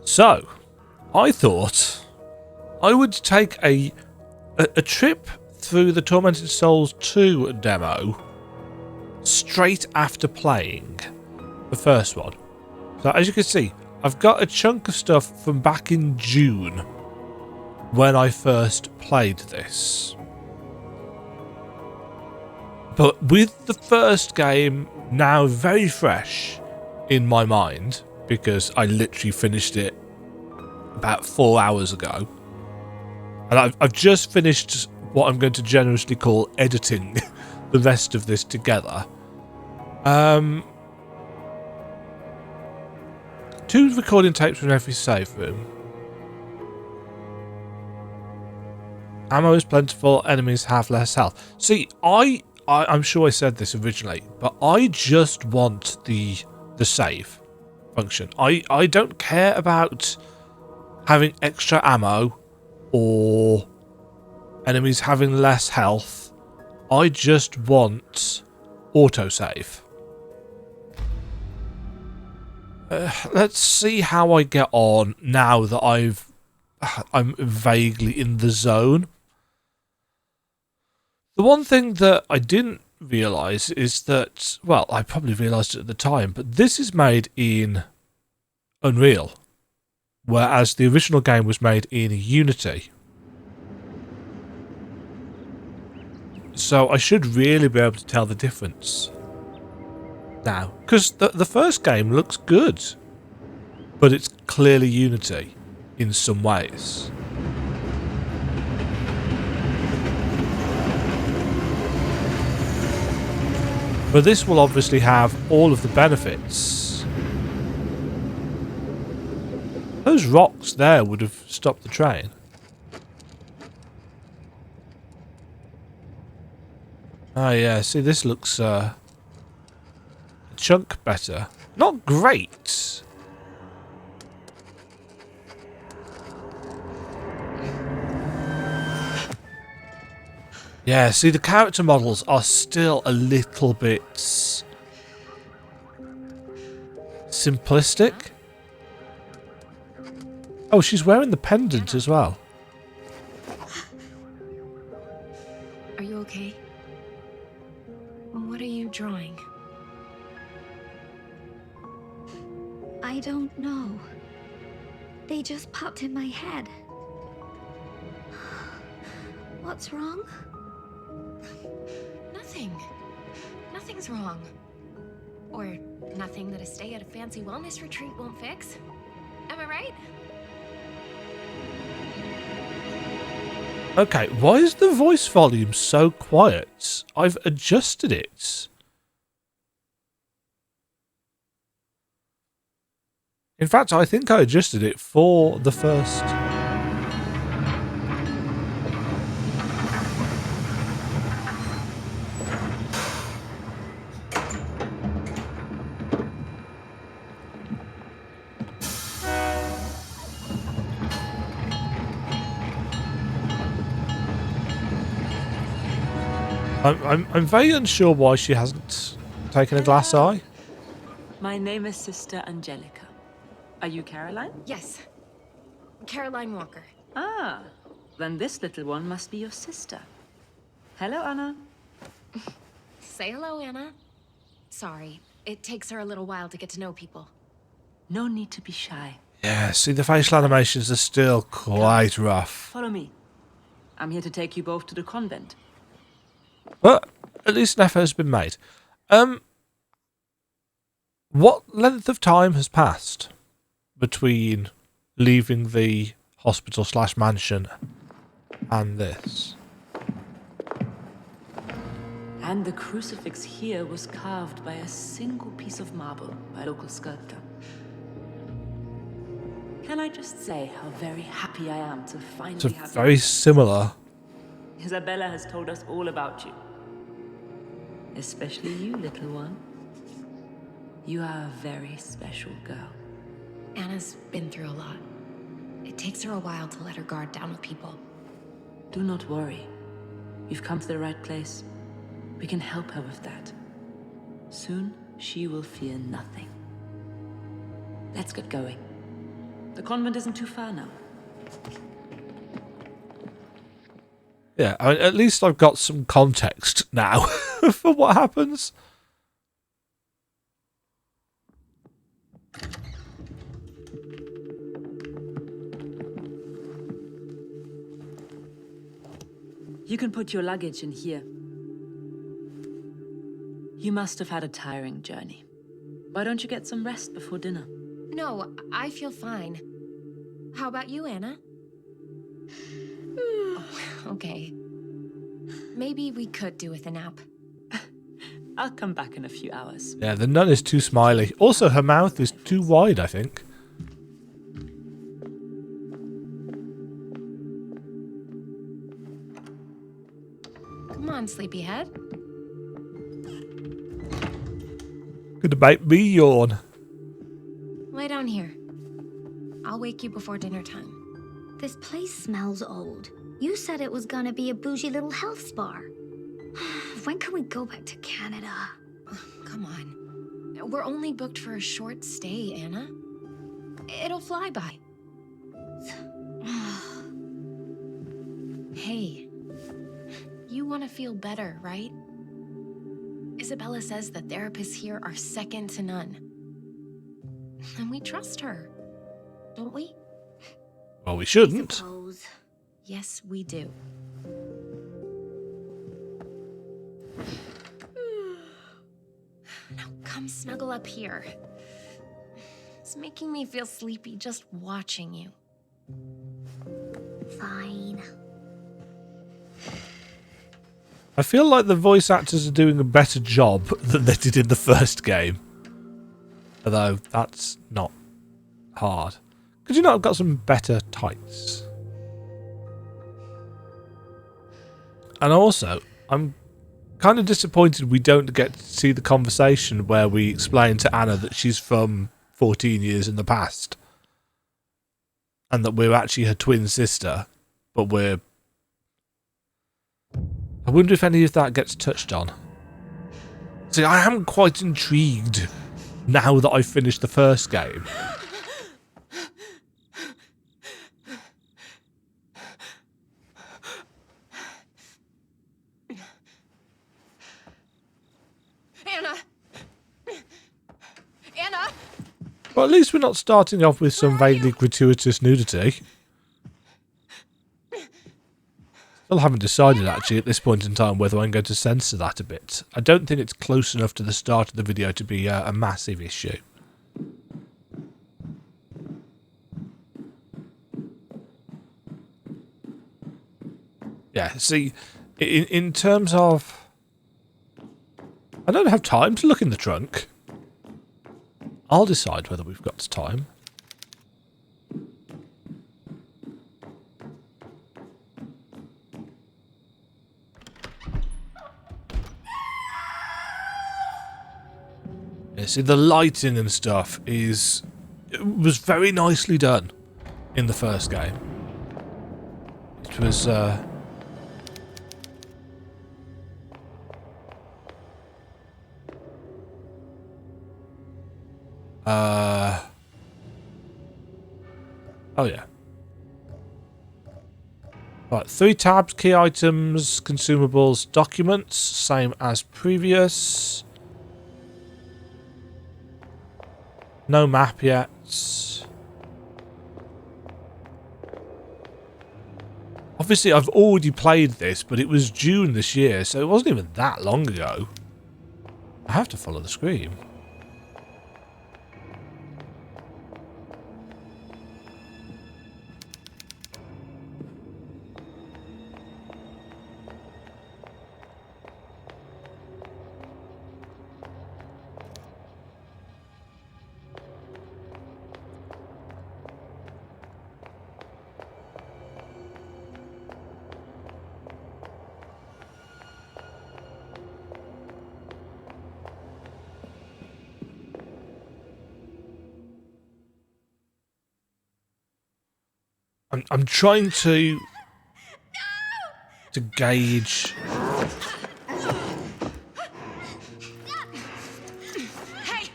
So, I thought I would take a trip through the Tormented Souls 2 demo straight after playing the first one. So as you can see, I've got a chunk of stuff from back in June when I first played this. But with the first game now very fresh in my mind, because I literally finished it about 4 hours ago, and I've just finished what I'm going to generously call editing the rest of this together. 2 recording tapes from every save room. Ammo is plentiful, enemies have less health. See, I'm sure I said this originally, but I just want the save function. I don't care about having extra ammo or enemies having less health. I just want autosave. Let's see how I get on now that I'm vaguely in the zone. The one thing that I didn't realise is that, well, I probably realised it at the time, but this is made in Unreal, whereas the original game was made in Unity. So I should really be able to tell the difference now, because the first game looks good, but it's clearly Unity in some ways. But this will obviously have all of the benefits. Those rocks there would have stopped the train. Oh yeah, see, this looks a chunk better. Not great. Yeah, see, the character models are still a little bit simplistic. Oh, she's wearing the pendant as well. Are you okay? What are you drawing? I don't know. They just popped in my head. What's wrong? Nothing. Nothing's wrong. Or nothing that a stay at a fancy wellness retreat won't fix. Am I right? Okay, why is the voice volume so quiet? I've adjusted it. In fact, I think I adjusted it for the first. I'm very unsure why she hasn't taken a glass eye. My name is Sister Angelica. Are you Caroline? Yes. Caroline Walker. Ah, then this little one must be your sister. Hello, Anna. Say hello, Anna. Sorry, it takes her a little while to get to know people. No need to be shy. Yeah, see, the facial animations are still quite rough. Follow me. I'm here to take you both to the convent. But at least an effort has been made. What length of time has passed between leaving the hospital/mansion and this? And the crucifix here was carved by a single piece of marble by a local sculptor. Can I just say how very happy I am to finally have It's very similar. Isabella has told us all about you. Especially you, little one. You are a very special girl. Anna's been through a lot. It takes her a while to let her guard down with people. Do not worry. You've come to the right place. We can help her with that. Soon, she will fear nothing. Let's get going. The convent isn't too far now. Yeah, I mean, at least I've got some context now for what happens. You can put your luggage in here. You must have had a tiring journey. Why don't you get some rest before dinner? No, I feel fine. How about you, Anna? Okay. Maybe we could do with a nap. I'll come back in a few hours. Yeah, the nun is too smiley. Also, her mouth is too wide, I think. Come on, sleepyhead. Gonna make me yawn. Lie down here. I'll wake you before dinner time. This place smells old. You said it was gonna be a bougie little health spa. When can we go back to Canada? Come on. We're only booked for a short stay, Anna. It'll fly by. Hey, you want to feel better, right? Isabella says the therapists here are second to none. And we trust her, don't we? Well, we shouldn't. Suppose. Yes, we do. Now come snuggle up here. It's making me feel sleepy just watching you. Fine. I feel like the voice actors are doing a better job than they did in the first game. Although, that's not hard. Could you not have got some better tights? And also, I'm kind of disappointed we don't get to see the conversation where we explain to Anna that she's from 14 years in the past. And that we're actually her twin sister, but we're... I wonder if any of that gets touched on. See, I am quite intrigued now that I've finished the first game. Anna! Anna! Well, at least we're not starting off with some vaguely gratuitous nudity. Still haven't decided, actually, at this point in time, whether I'm going to censor that a bit. I don't think it's close enough to the start of the video to be a massive issue. Yeah, see, in terms of... I don't have time to look in the trunk. I'll decide whether we've got time. Yeah, see, the lighting and stuff was very nicely done in the first game. It was, oh yeah. Right, 3 tabs, key items, consumables, documents, same as previous. No map yet. Obviously, I've already played this, but it was June this year, so it wasn't even that long ago. I have to follow the screen. I'm trying to gauge. Hey!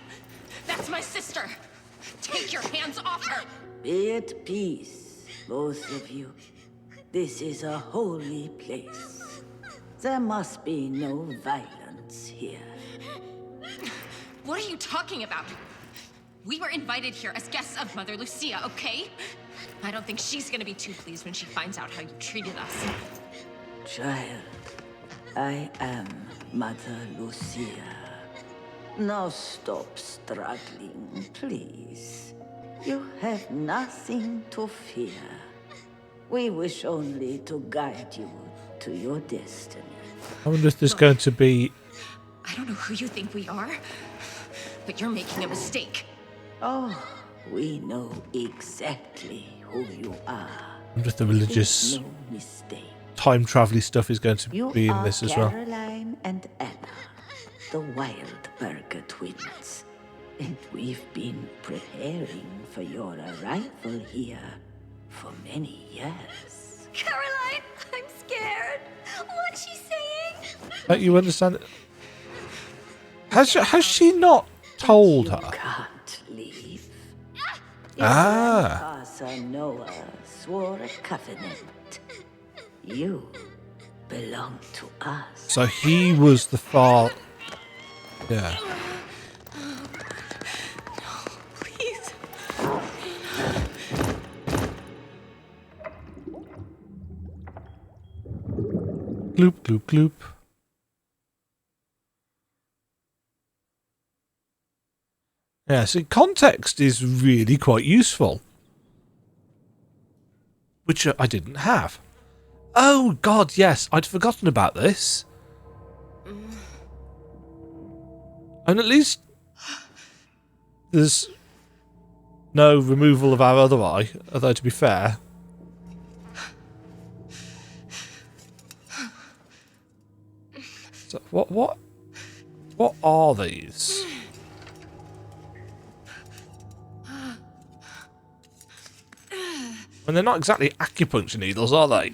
That's my sister! Take your hands off her! Be at peace, both of you. This is a holy place. There must be no violence here. What are you talking about? We were invited here as guests of Mother Lucia, okay? I don't think she's gonna be too pleased when she finds out how you treated us. Child, I am Mother Lucia. Now stop struggling, please. You have nothing to fear. We wish only to guide you to your destiny. I wonder if there's going to be... I don't know who you think we are, but you're making a mistake. Oh, we know exactly who you are. I wonder if the religious No mistake. time travel stuff is going to You be in are this as well. Caroline and Anna, the Wildberger twins. And we've been preparing for your arrival here for many years. Caroline, I'm scared. What's she saying? Don't you understand it? Has she not told You her? can't leave. Ah. Grandfather Noah swore a covenant. You belong to us. So he was the far... Yeah. Please. Gloop, gloop, gloop. Yeah, see, context is really quite useful. Which I didn't have. Oh, God, yes. I'd forgotten about this. And at least there's no removal of our other eye, although to be fair. So what are these? And they're not exactly acupuncture needles, are they?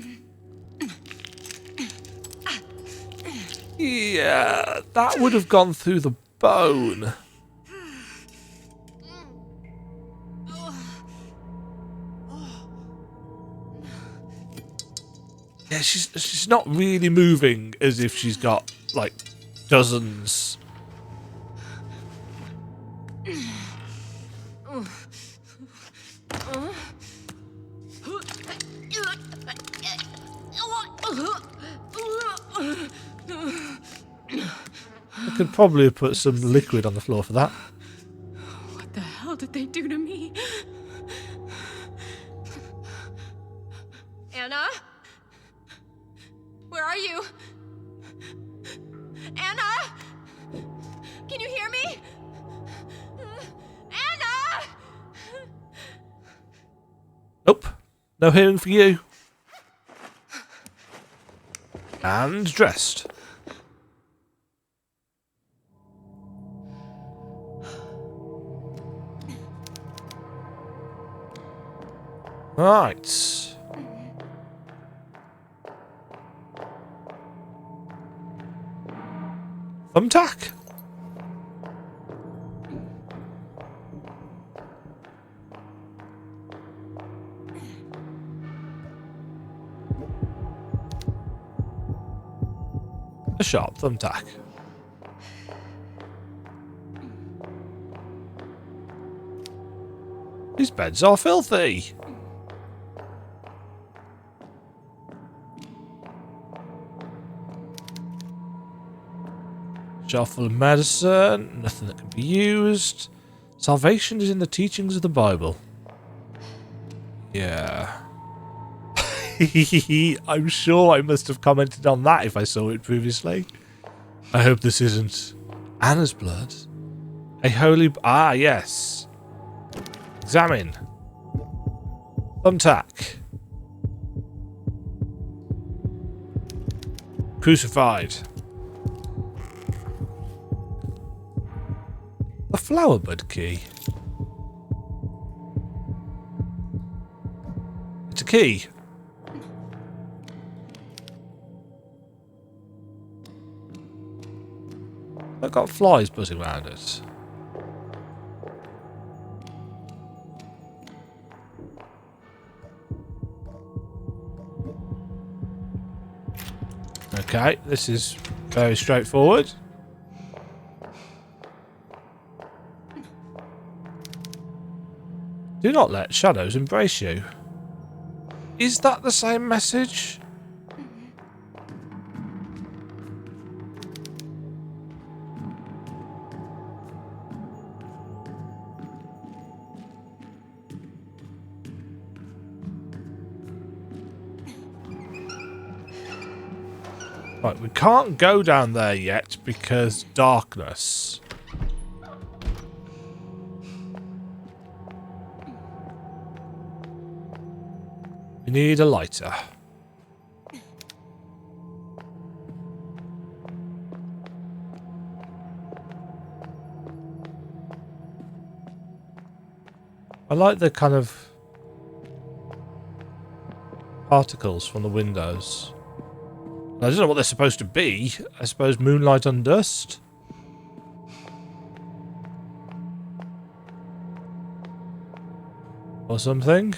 Yeah, that would have gone through the bone. Yeah, she's not really moving as if she's got like dozens. I could probably have put some liquid on the floor for that. What the hell did they do to me? Anna? Where are you? Anna? Can you hear me? Anna! Nope. No hearing for you. And dressed. Right. Thumbtack. A sharp thumbtack. These beds are filthy. Shelf full of medicine, nothing that can be used. Salvation is in the teachings of the Bible. Yeah. I'm sure I must have commented on that if I saw it previously. I hope this isn't Anna's blood. A holy... Ah, yes. Examine. Thumbtack. Crucified. A flowerbud key. It's a key. I've got flies buzzing around it. Okay, this is very straightforward. Do not let shadows embrace you. Is that the same message? Right, we can't go down there yet because darkness. We need a lighter. I like the kind of particles from the windows. I don't know what they're supposed to be. I suppose moonlight on dust? Or something?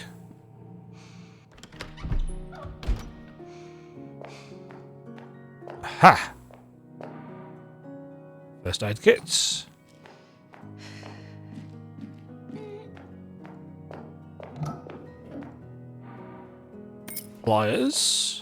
Ha! First aid kits. Pliers.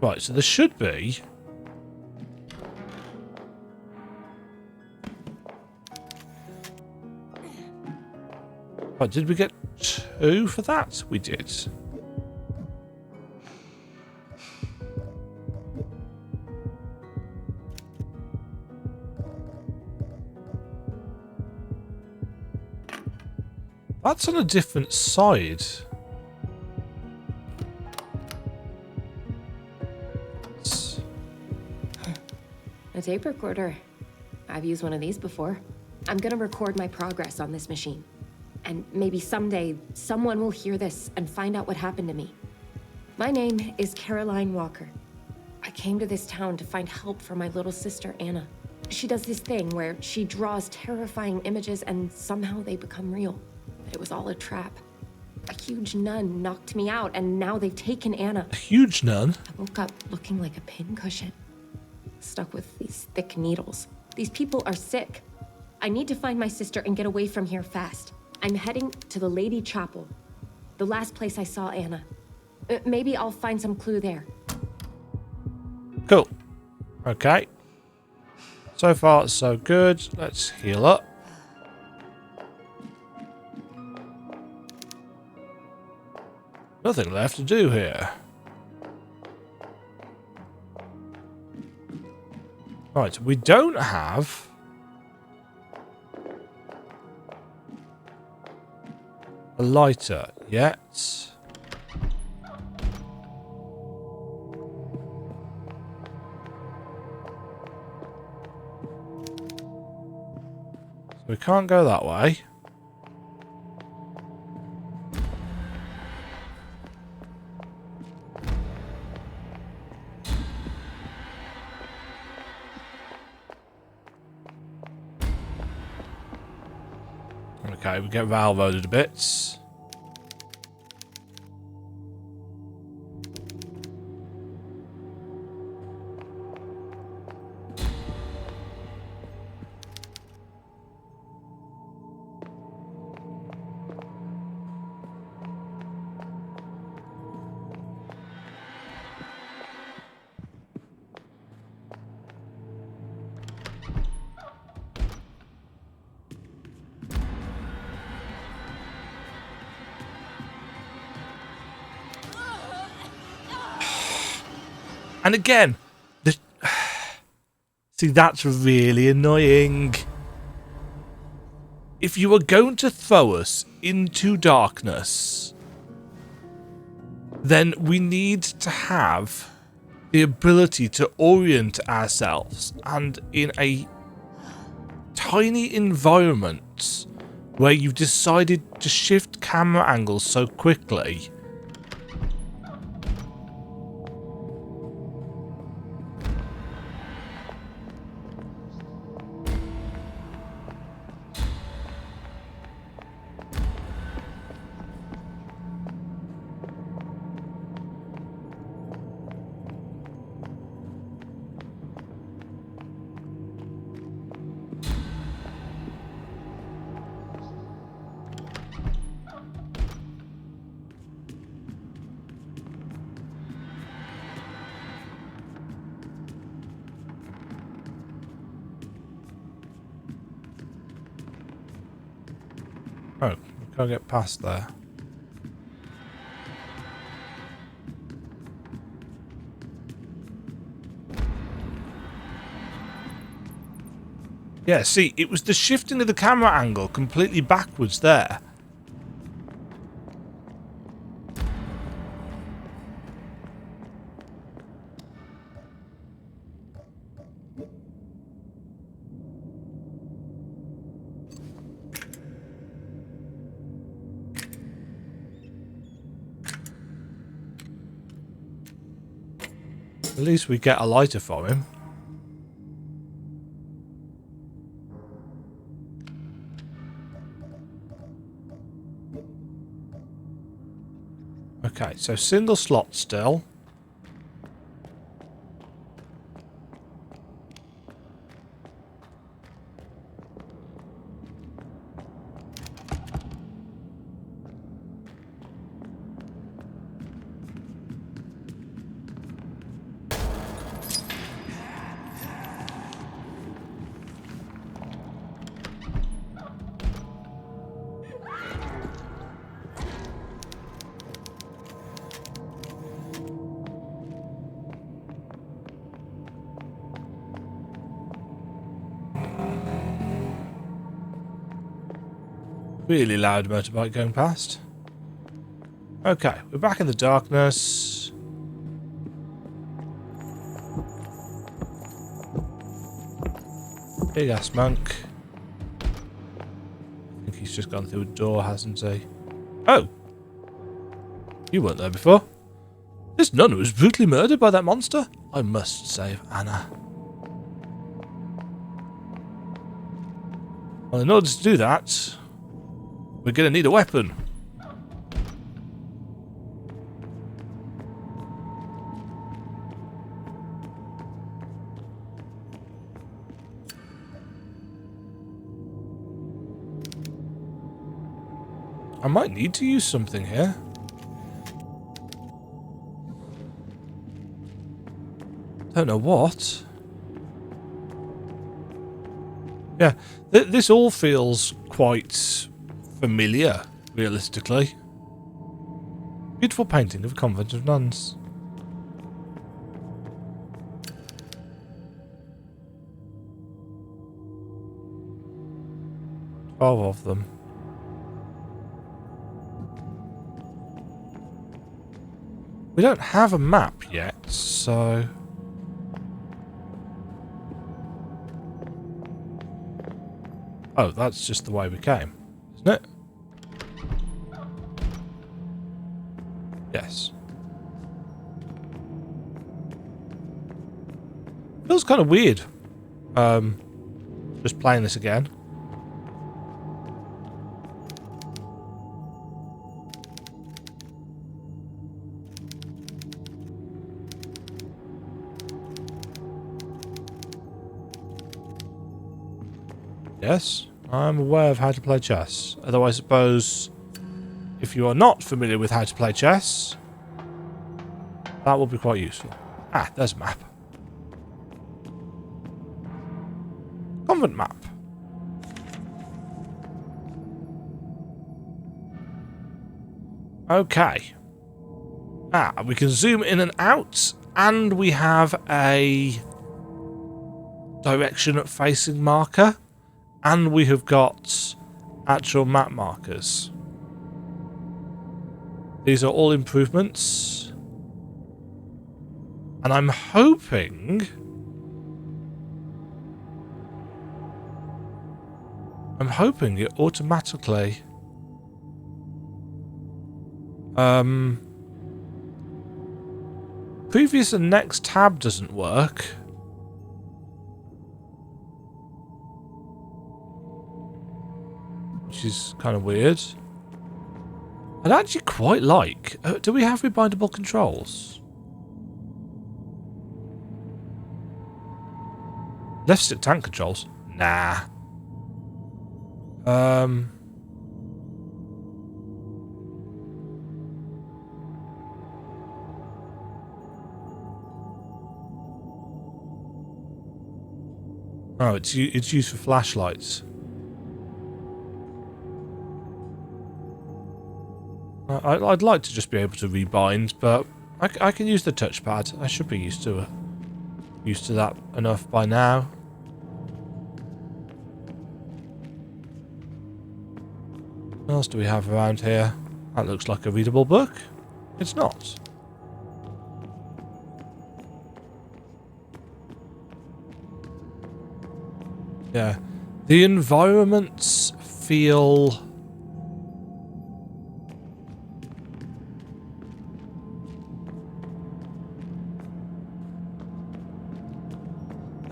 Right, so there should be... Oh, did we get 2 for that? We did. That's on a different side. A tape recorder. I've used one of these before. I'm gonna record my progress on this machine. And maybe someday, someone will hear this and find out what happened to me. My name is Caroline Walker. I came to this town to find help for my little sister, Anna. She does this thing where she draws terrifying images and somehow they become real. But it was all a trap. A huge nun knocked me out and now they've taken Anna. A huge nun? I woke up looking like a pincushion. Stuck with these thick needles. These people are sick. I need to find my sister and get away from here fast. I'm heading to the Lady Chapel, the last place I saw Anna. Maybe I'll find some clue there. Cool. Okay. So far, so good. Let's heal up. Nothing left to do here. Right, we don't have... a lighter yet. So we can't go that way. Okay, we get valve loaded a bit. And again, see, that's really annoying. If you are going to throw us into darkness, then we need to have the ability to orient ourselves, and in a tiny environment where you've decided to shift camera angles so quickly, Oh, we can't get past there. Yeah, see, it was the shifting of the camera angle completely backwards there. At least we get a lighter from him. Okay, so single slot still. Really loud motorbike going past. Okay, we're back in the darkness. Big ass monk. I think he's just gone through a door, hasn't he? Oh! You weren't there before. This nun was brutally murdered by that monster. I must save Anna. Well, in order to do that, we're going to need a weapon. I might need to use something here. Don't know what. Yeah, this all feels quite familiar, realistically. Beautiful painting of a convent of nuns. Twelve of them. We don't have a map yet, so... Oh, that's just the way we came, isn't it? Yes. Feels kind of weird. Just playing this again. Yes, I'm aware of how to play chess. Although I suppose if you are not familiar with how to play chess, that will be quite useful. Ah, there's a map. Convent map. Okay. Ah, we can zoom in and out, and we have a direction facing marker. And we have got actual map markers. These are all improvements. And I'm hoping... it automatically... Previous and next tab doesn't work. Which is kind of weird. I'd actually quite like... do we have rebindable controls? Left stick tank controls? Nah. Oh, it's used for flashlights. I'd like to just be able to rebind, but I can use the touchpad. I should be used to that enough by now. What else do we have around here? That looks like a readable book. It's not. Yeah. The environments feel...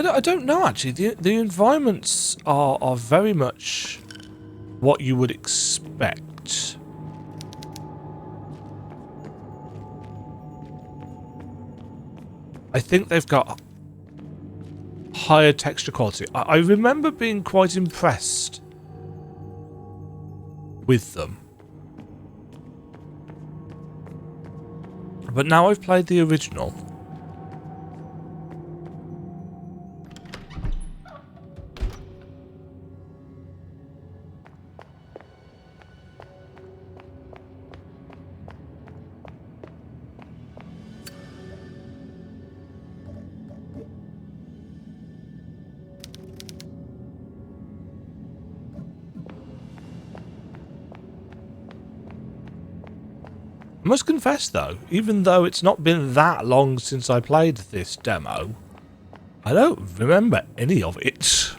I don't know, actually. The environments are very much what you would expect. I think they've got higher texture quality. I remember being quite impressed with them. But now I've played the original. I must confess though, even though it's not been that long since I played this demo, I don't remember any of it.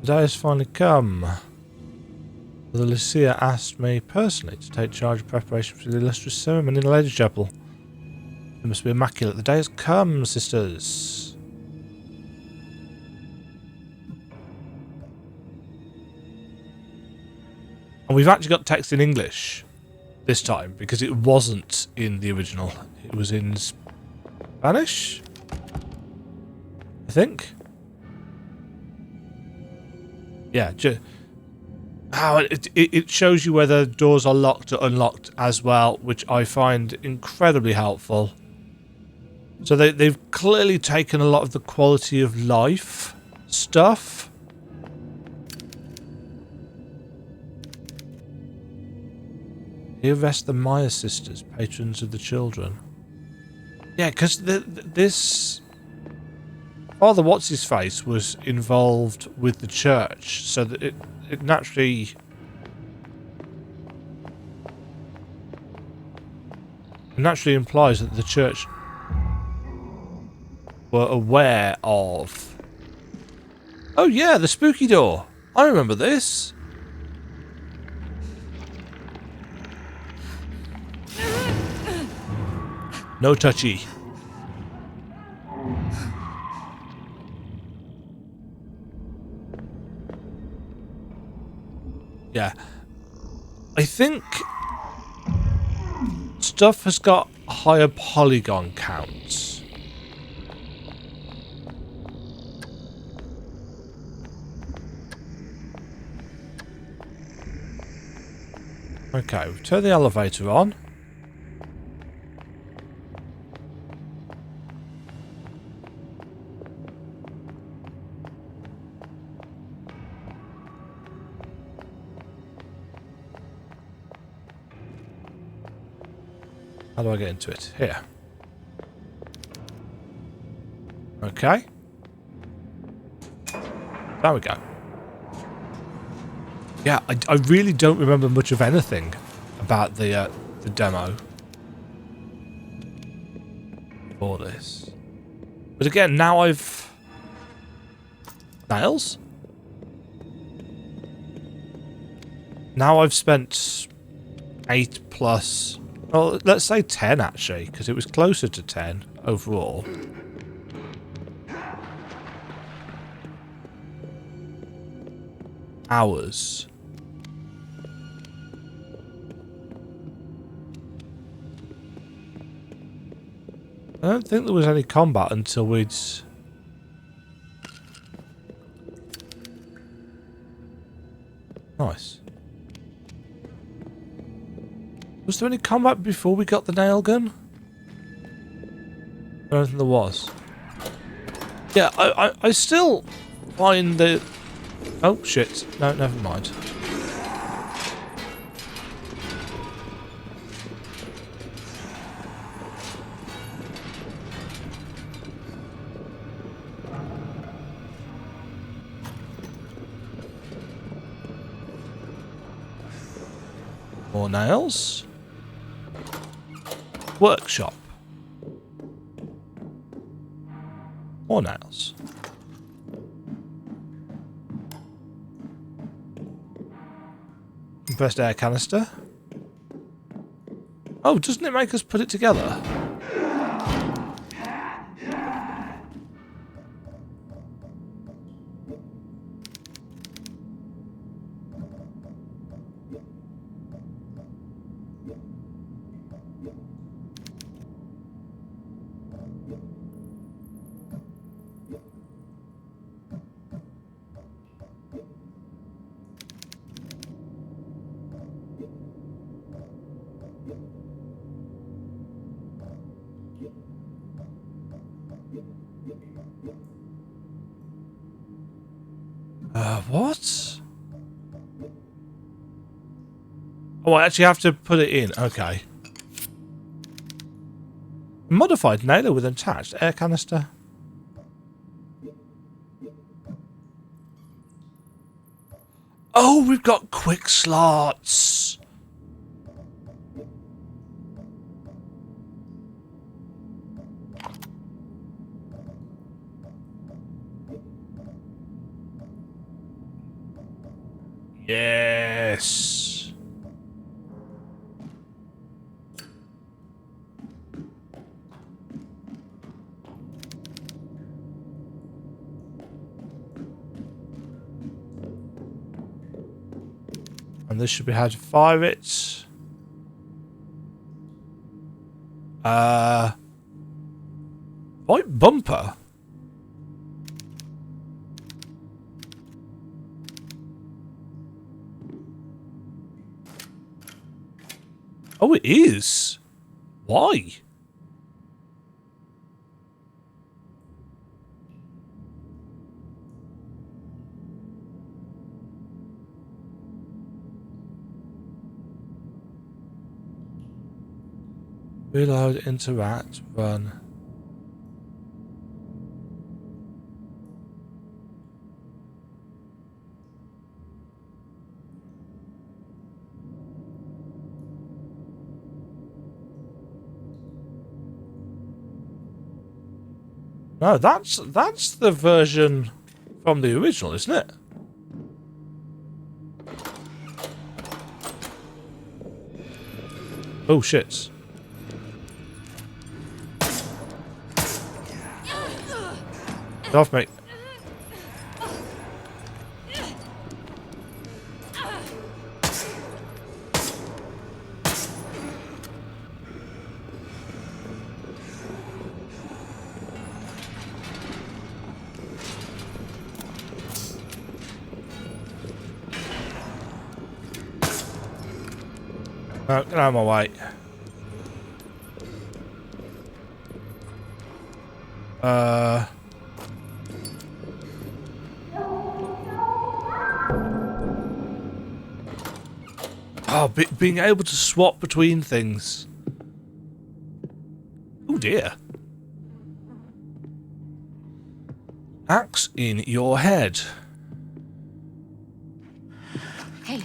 The day has finally come. The Lucia asked me personally to take charge of preparation for the illustrious ceremony in the Ladies' Chapel. It must be immaculate. The day has come, sisters. And we've actually got text in English this time, because it wasn't in the original. It was in Spanish, I think. Yeah, it shows you whether doors are locked or unlocked as well, which I find incredibly helpful. So they've clearly taken a lot of the quality of life stuff. Here rest the Maya sisters, patrons of the children. Yeah, because this Father What's-His-Face was involved with the church, so that it naturally... It naturally implies that the church were aware of... Oh yeah, the spooky door! I remember this! No touchy. Yeah. I think stuff has got higher polygon counts. Okay, we've turned the elevator on. How do I get into it? Here. Okay. There we go. Yeah, I really don't remember much of anything about the demo for this. But again, now I've... Nails? Now I've spent 8 plus... Well, let's say 10 actually, because it was closer to 10 overall. Hours. I don't think there was any combat until we'd... Nice. Was there any combat before we got the nail gun? I don't think there was. Yeah, I still find the... Oh, shit. No, never mind. More nails. Workshop. More nails. Compressed air canister. Oh, doesn't it make us put it together? What? Oh, I actually have to put it in. Okay. Modified nailer with attached air canister. Oh, we've got quick slots. Yes. And this should be how to fire it. White bumper. Oh, it is. Why? Reload, interact, run. No, that's the version from the original, isn't it? Oh shit. Get off me. No, get out of my way. Oh, being able to swap between things. Oh dear. Axe in your head. Hey.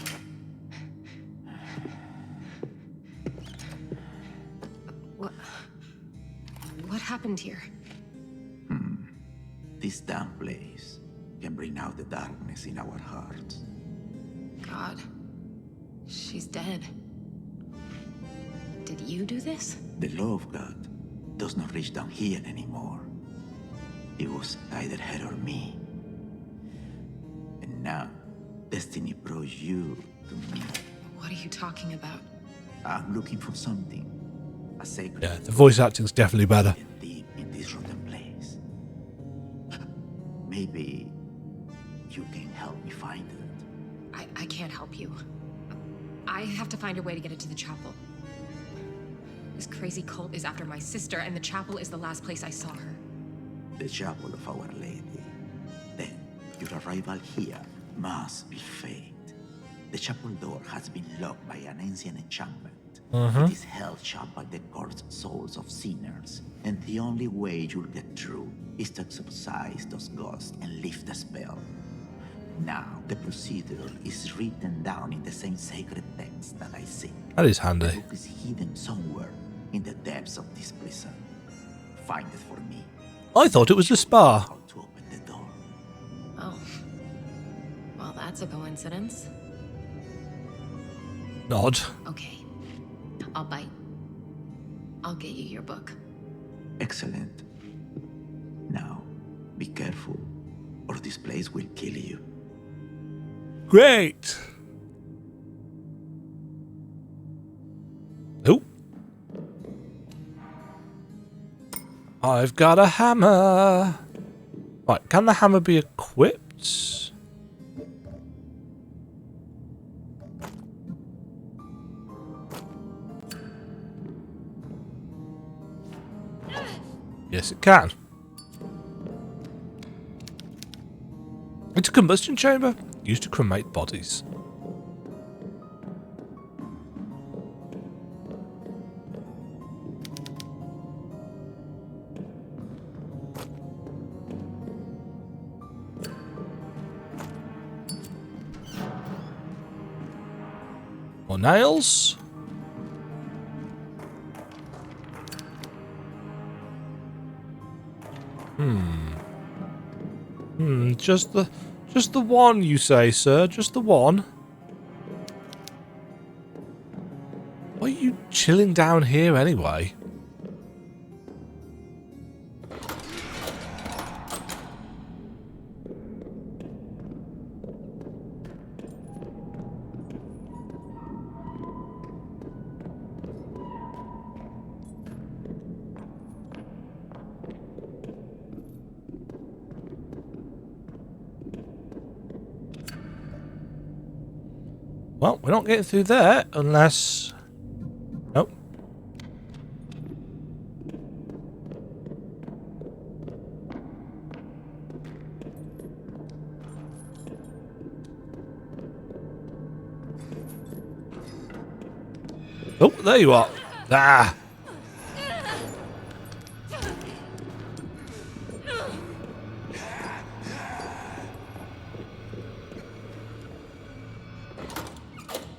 What happened here? This damn place can bring out the darkness in our hearts. God. She's dead. Did you do this? The law of God does not reach down here anymore. It was either her or me. And now, destiny brought you to me. What are you talking about? I'm looking for something. A sacred... Yeah, the voice acting's definitely better. Deep in this rotten place. Maybe you can help me find it. I can't help you. I have to find a way to get it to the chapel. This crazy cult is after my sister, and the chapel is the last place I saw her. The chapel of Our Lady. Then you Your arrival here must be fate. The chapel door has been locked by an ancient enchantment. It is held shut by the cursed souls of sinners, and the only way you'll get through is to exorcise those ghosts and lift the spell. Now, the procedure is written down in the same sacred text that I see. That is The handy. book is hidden somewhere in the depths of this prison. Find it for me. I thought it was a spa. How to open the door. Oh. Well, that's a coincidence. Nod. Okay. I'll bite. I'll get you your book. Excellent. Now, be careful, or this place will kill you. Great. Oh. I've got a hammer. Right, can the hammer be equipped? Yes, it can. It's a combustion chamber used to cremate bodies. More nails. Just the one, you say, sir? Just the one? Why are you chilling down here anyway? Well, we're not getting through there unless... Nope. Oh, there you are. Ah.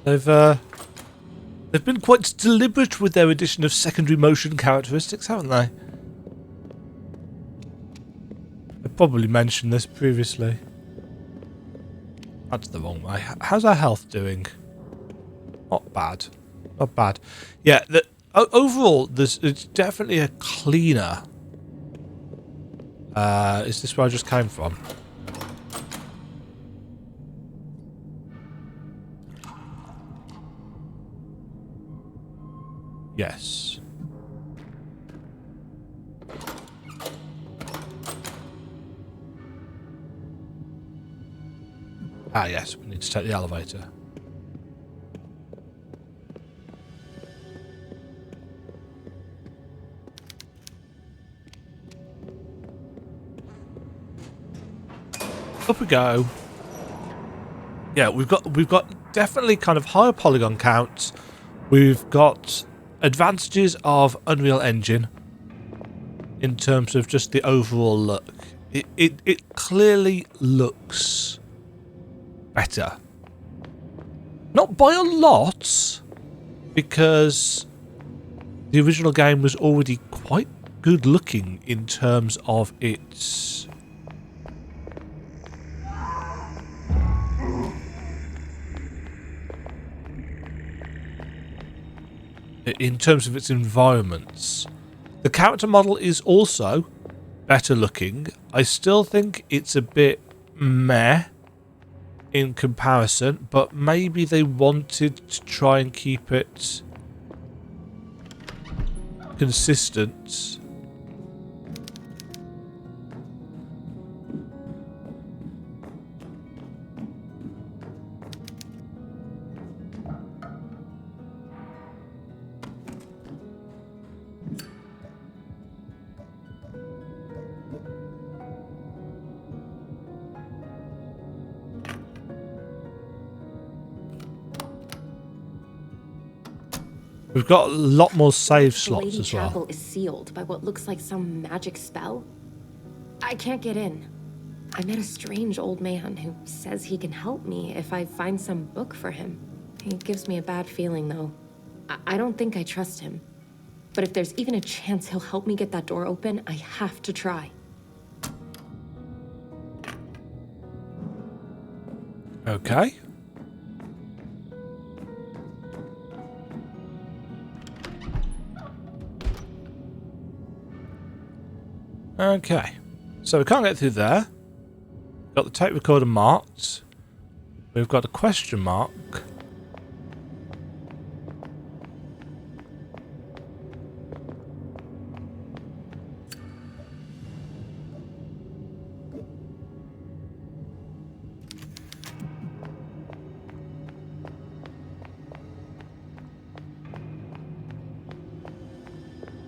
They've been quite deliberate with their addition of secondary motion characteristics, haven't they? I probably mentioned this previously. That's the wrong way. How's our health doing? Not bad. Not bad. Yeah, overall, it's definitely a cleaner. Is this where I just came from? Yes. Ah, yes, we need to take the elevator. Up we go. Yeah, we've got definitely kind of higher polygon counts. We've got advantages of Unreal Engine in terms of just the overall look. It clearly looks better. Not by a lot, because the original game was already quite good looking in terms of its environments. The character model is also better looking. I still think it's a bit meh in comparison, but maybe they wanted to try and keep it consistent. We've got a lot more save The slots Lady as well. Chapel is sealed by what looks like some magic spell. I can't get in. I met a strange old man who says he can help me if I find some book for him. He gives me a bad feeling, though. I don't think I trust him. But if there's even a chance he'll help me get that door open, I have to try. Okay. Okay. So we can't get through there. Got the tape recorder marked. We've got a question mark.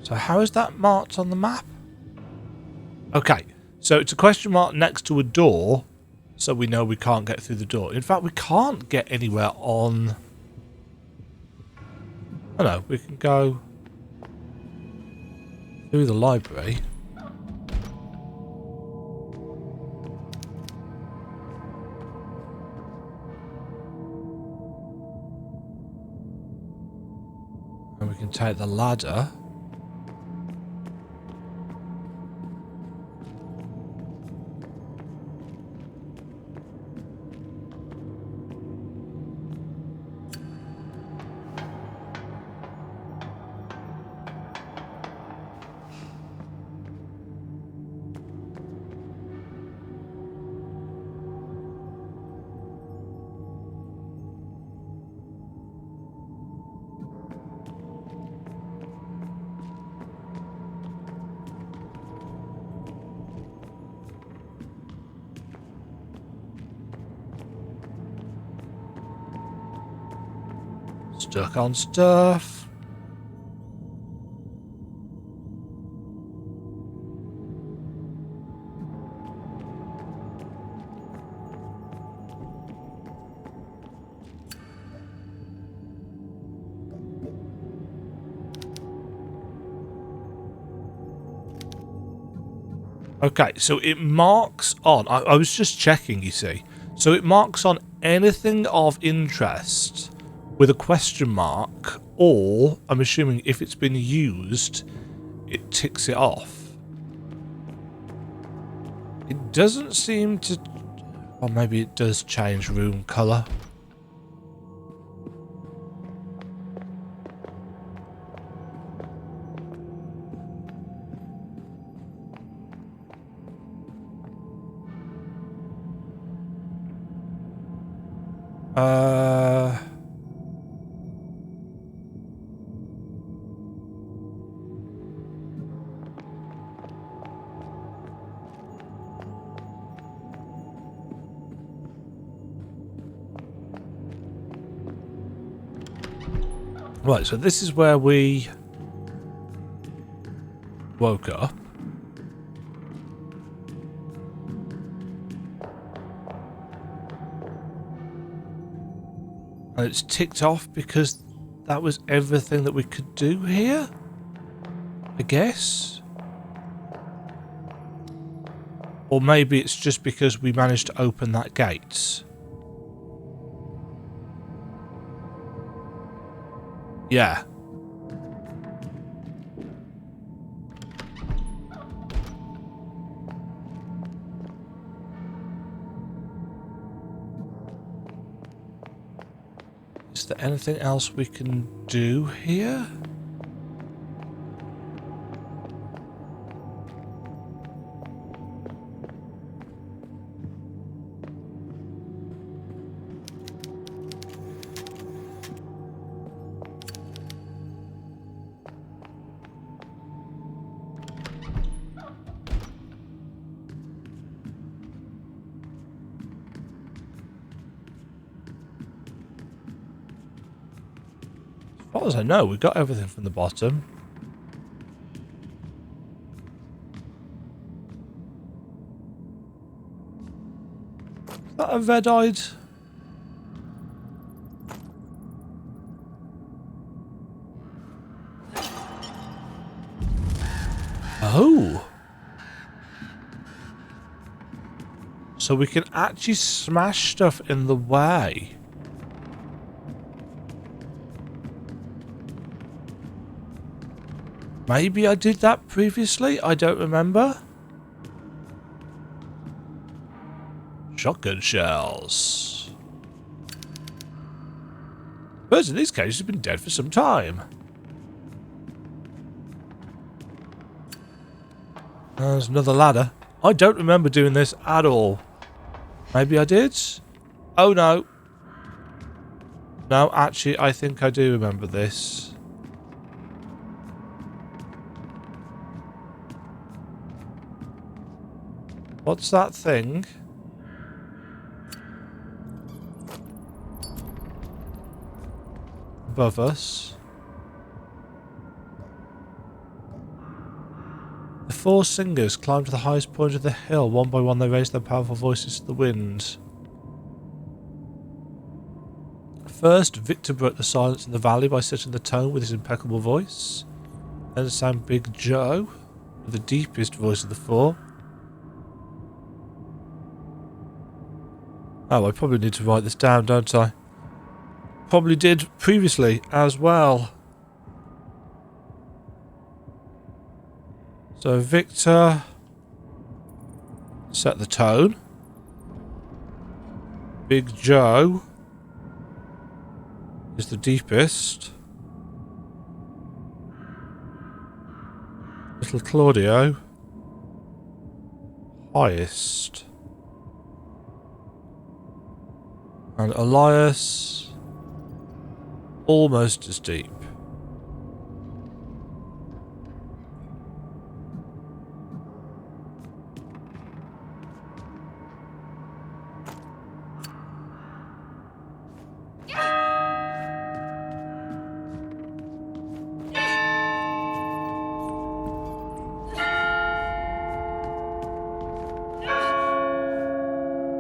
So how is that marked on the map? Okay, so it's a question mark next to a door, so we know we can't get through the door. In fact, we can't get anywhere on... Oh no, we can go through the library. And we can take the ladder. Stuck on stuff. Okay, so it marks on... I was just checking, you see. So it marks on anything of interest with a question mark, or, I'm assuming if it's been used, it ticks it off. It doesn't seem to... Or maybe it does change room colour. Right, so this is where we woke up. And it's ticked off because that was everything that we could do here, I guess. Or maybe it's just because we managed to open that gate. Yeah. Is there anything else we can do here? As far as I know, we got everything from the bottom. Is that a red-eyed? so we can actually smash stuff in the way. Maybe I did that previously? I don't remember. Shotgun shells. Birds in these cages have been dead for some time. There's another ladder. I don't remember doing this at all. Maybe I did? Oh no. No, actually, I think I do remember this. What's that thing? Above us. The 4 singers climbed to the highest point of the hill. One by one they raised their powerful voices to the wind. First, Victor broke the silence in the valley by setting the tone with his impeccable voice. Then sang Big Joe, with the deepest voice of the 4. Oh, I probably need to write this down, don't I? Probably did previously as well. So Victor set the tone. Big Joe is the deepest. Little Claudio highest. And Elias almost as deep.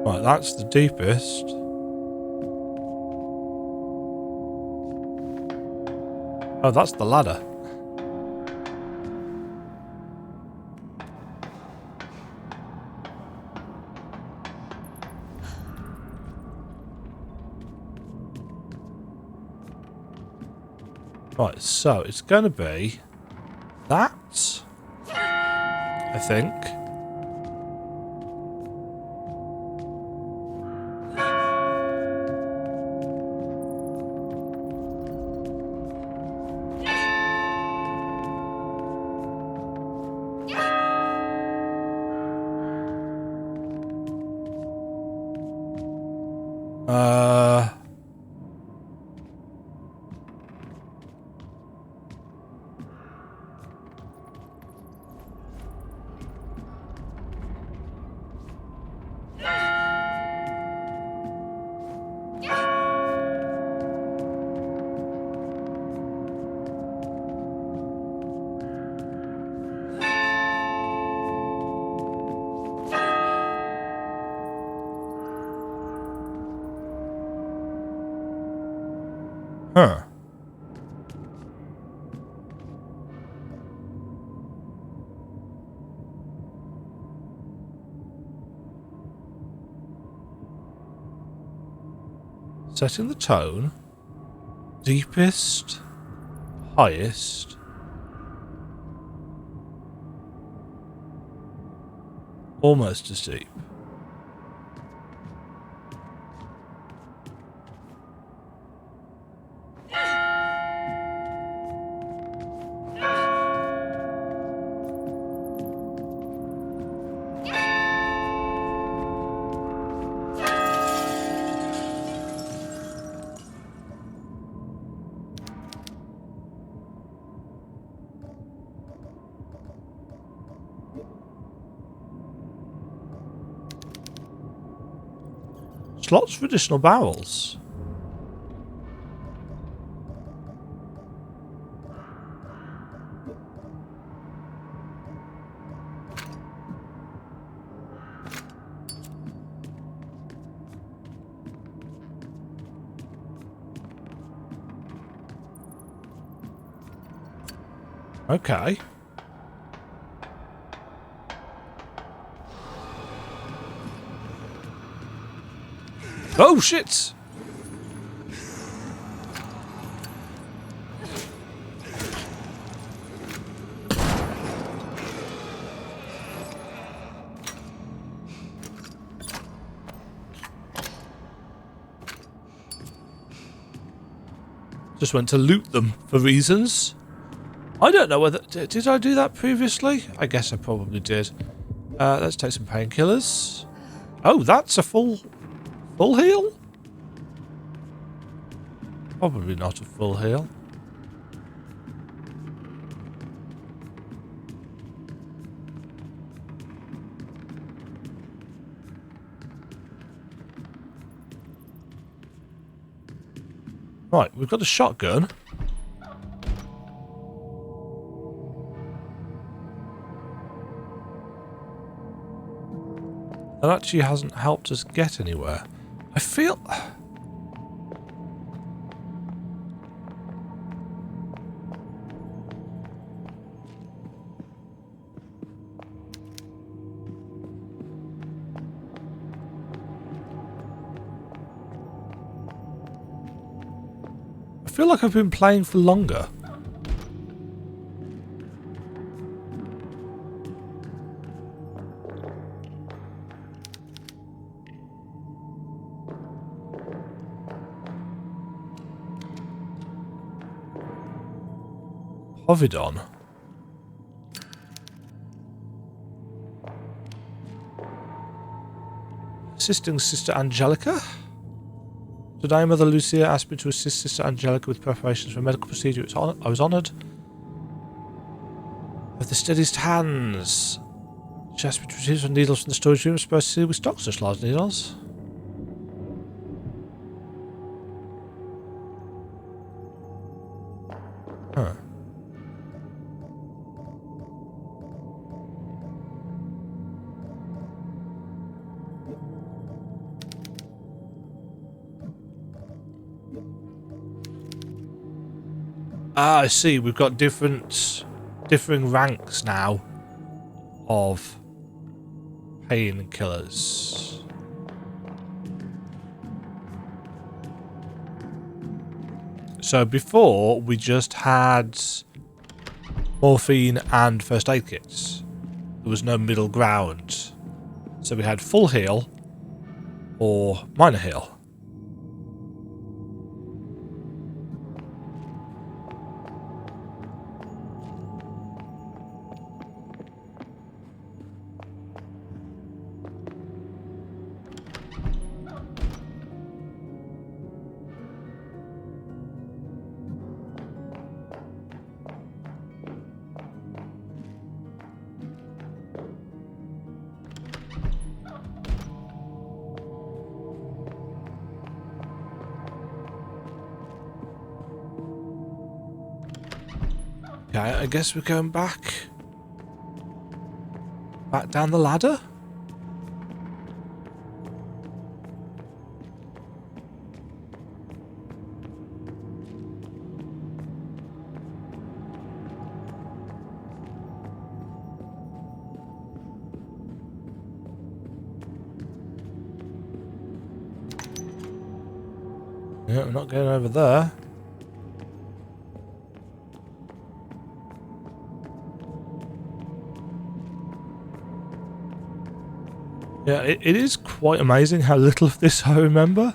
Right, that's the deepest. Oh, that's the ladder. Right, so it's going to be that, I think. Huh. Setting the tone. Deepest. Highest. Almost as deep. Slots for additional barrels. Okay. Oh, shit! Just went to loot them for reasons. I don't know whether... Did I do that previously? I guess I probably did. Let's take some painkillers. Oh, that's a full heal? Probably not a full heal. Right, we've got a shotgun. That actually hasn't helped us get anywhere. I feel... I feel like I've been playing for longer. Povidon. Assisting Sister Angelica. Today, Mother Lucia asked me to assist Sister Angelica with preparations for a medical procedure. I was honoured. With the steadiest hands. She asked me to retrieve some needles from the storage room. I'm supposed to see we stock such large needles. Huh. Ah, I see. We've got differing ranks now of painkillers. So before we just had morphine and first aid kits. There was no middle ground. So we had full heal or minor heal. Okay, I guess we're going back down the ladder. Yeah, we're not going over there. Yeah, it is quite amazing how little of this I remember,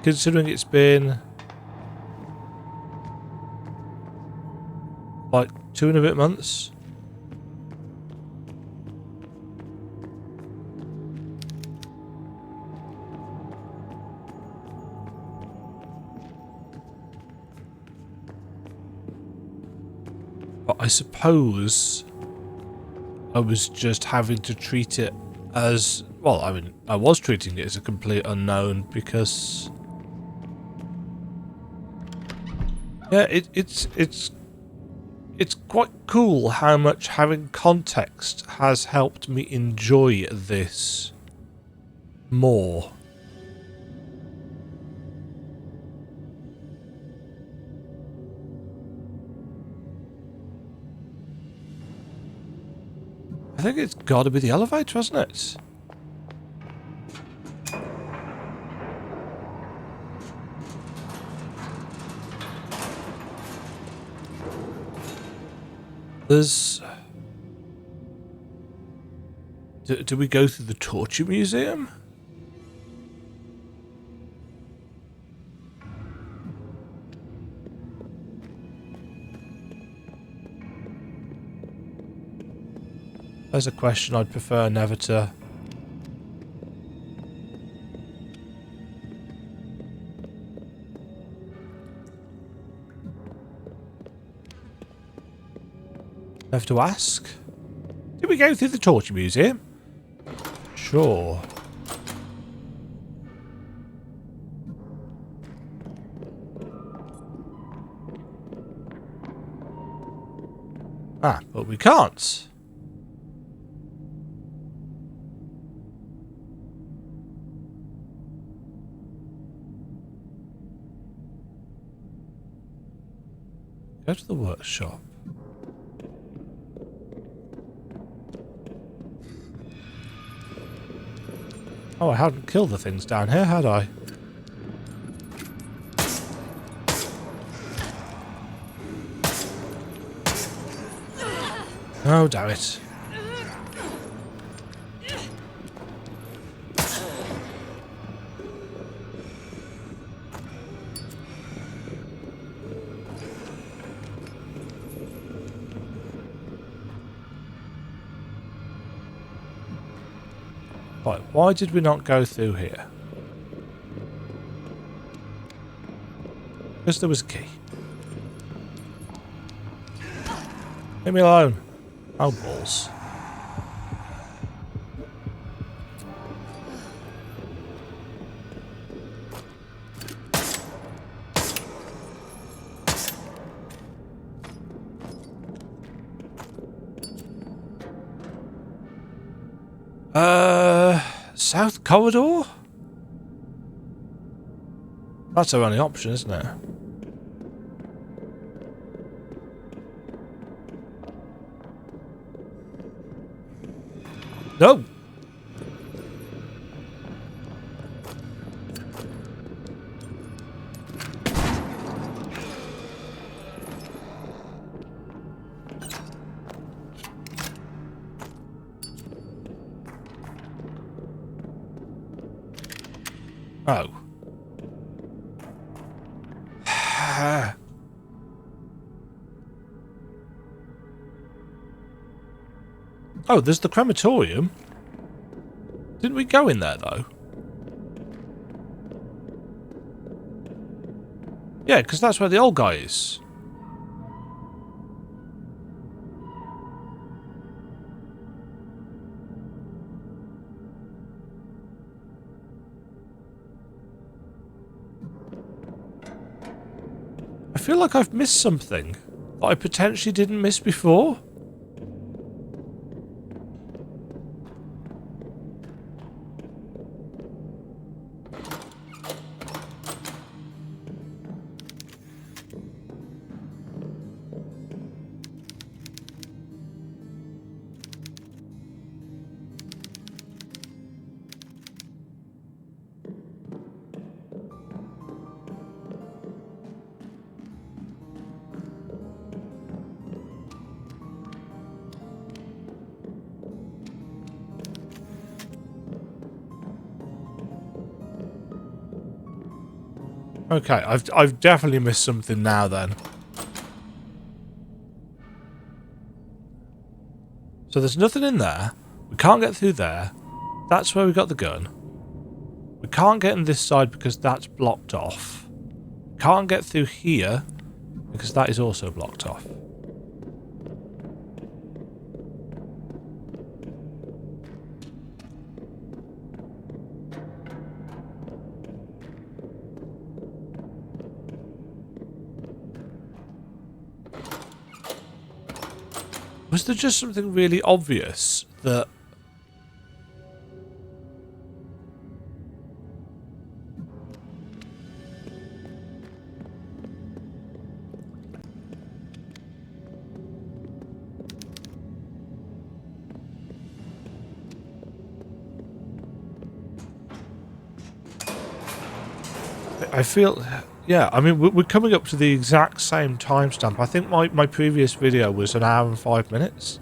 considering it's been like 2 and a bit months. But I suppose I was just having to treat it as, well, I mean, I was treating it as a complete unknown because, yeah, it's quite cool how much having context has helped me enjoy this more. I think it's got to be the elevator, hasn't it? There's... Do we go through the torture museum? There's a question I'd prefer never to... Never to ask. Did we go through the torture museum? Sure. Ah, but we can't. Go to the workshop. Oh, I hadn't killed the things down here, had I? Oh, damn it. Right, why did we not go through here? Because there was a key. Leave me alone. Oh, balls. South corridor? That's our only option, isn't it? No! Oh. Oh, there's the crematorium. Didn't we go in there, though? Yeah, because that's where the old guy is. I feel like I've missed something that I potentially didn't miss before. Okay, I've definitely missed something now then. So there's nothing in there. We can't get through there. That's where we got the gun. We can't get in this side because that's blocked off. Can't get through here because that is also blocked off. Was there just something really obvious that... I feel... Yeah, I mean, we're coming up to the exact same timestamp. I think my previous video was an hour and 5 minutes.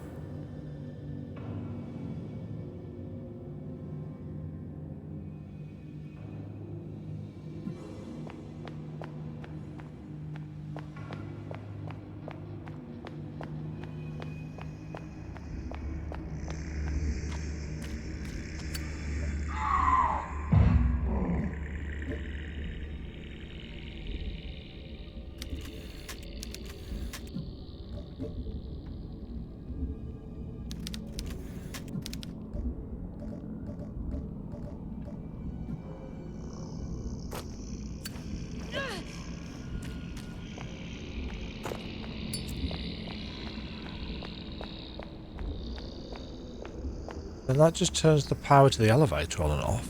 Then that just turns the power to the elevator on and off.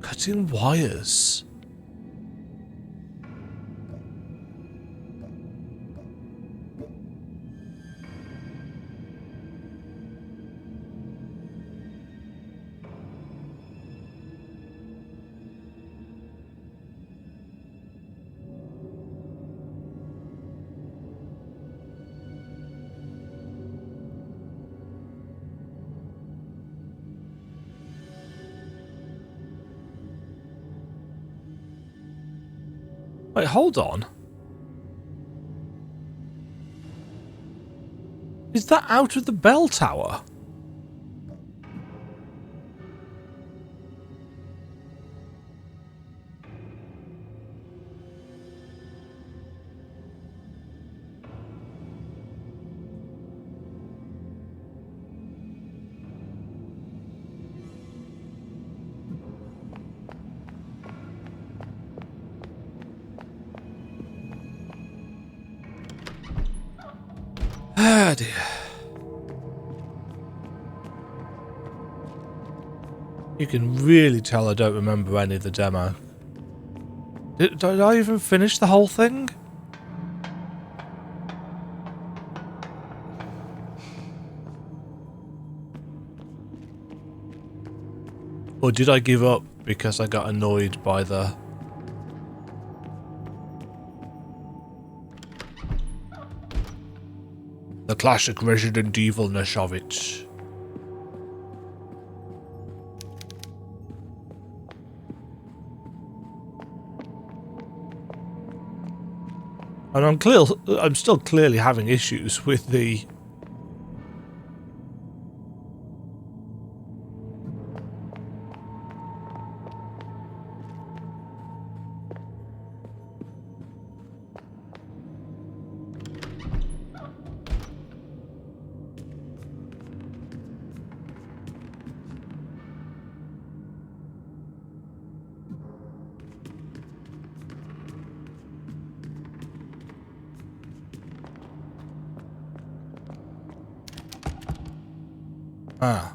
Cutting wires. Wait, hold on. Is that out of the bell tower? Ah, dear. You can really tell I don't remember any of the demo. Did I even finish the whole thing? Or did I give up because I got annoyed by the... the classic Resident Evilness of it? And I'm still clearly having issues with the... Ah.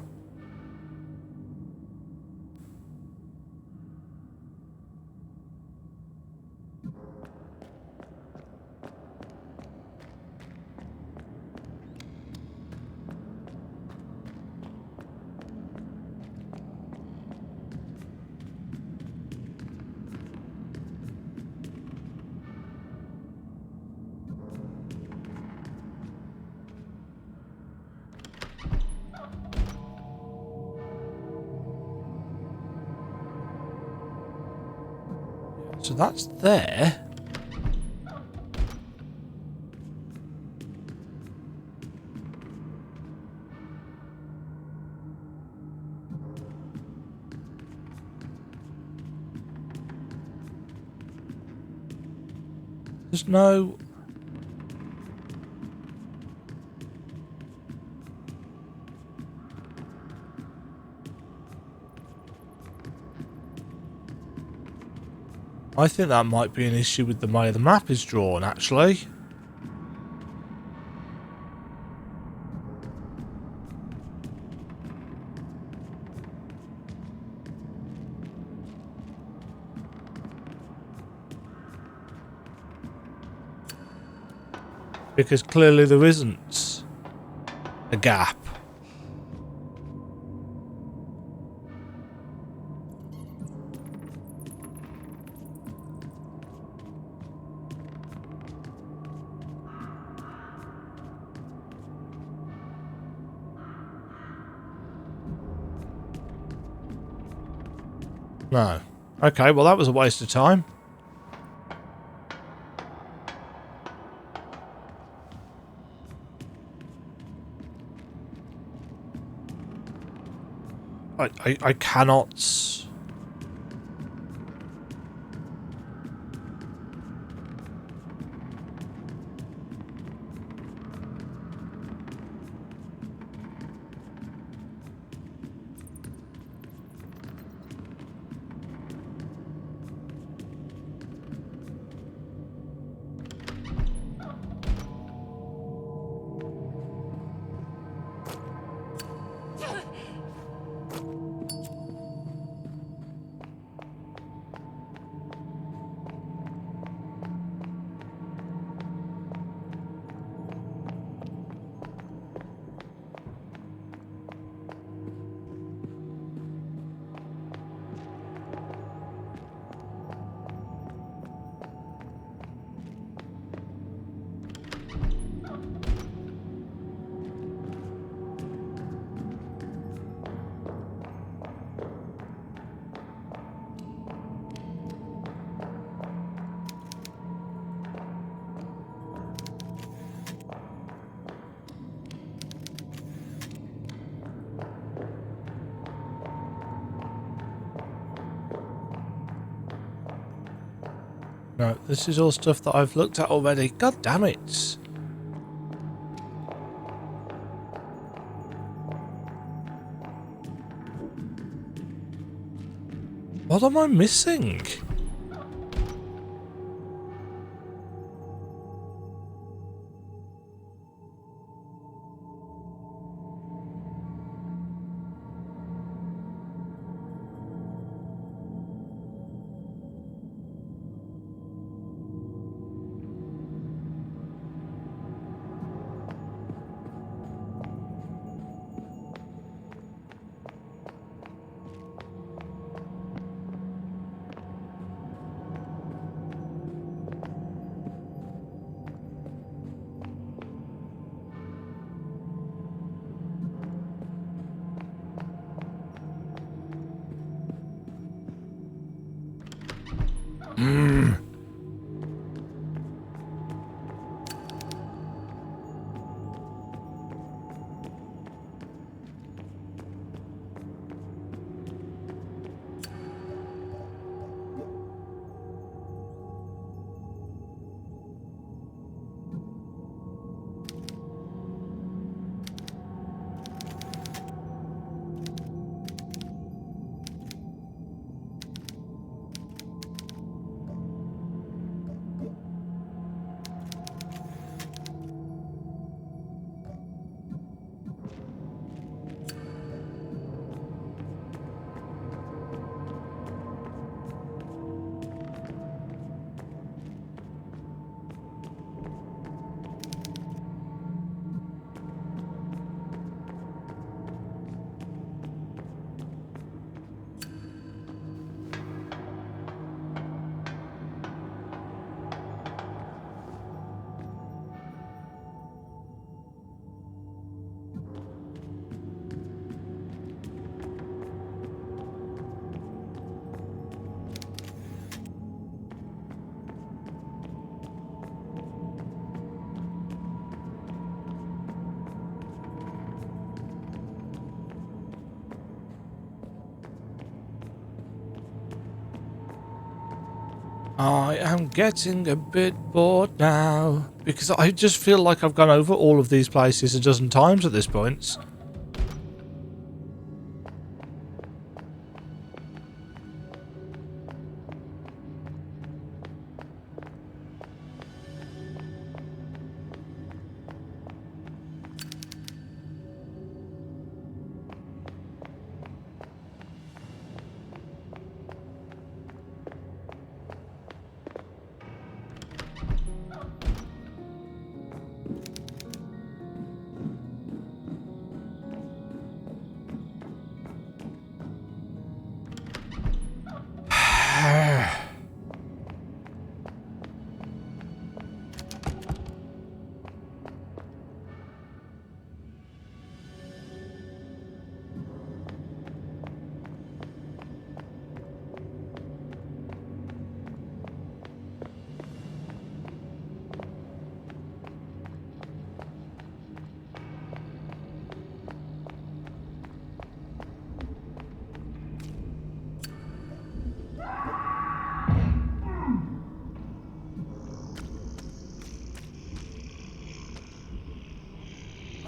So that's there. There's no... I think that might be an issue with the way the map is drawn, actually. Because clearly there isn't a gap. No. Okay, well that was a waste of time. I cannot... No, this is all stuff that I've looked at already. God damn it. What am I missing? I am getting a bit bored now, because I just feel like I've gone over all of these places a dozen times at this point.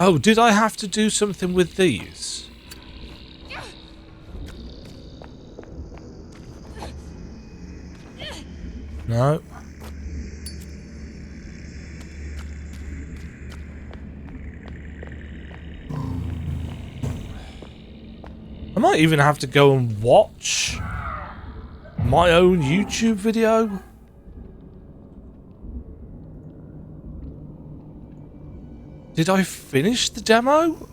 Oh, did I have to do something with these? No. I might even have to go and watch my own YouTube video. Did I finish the demo?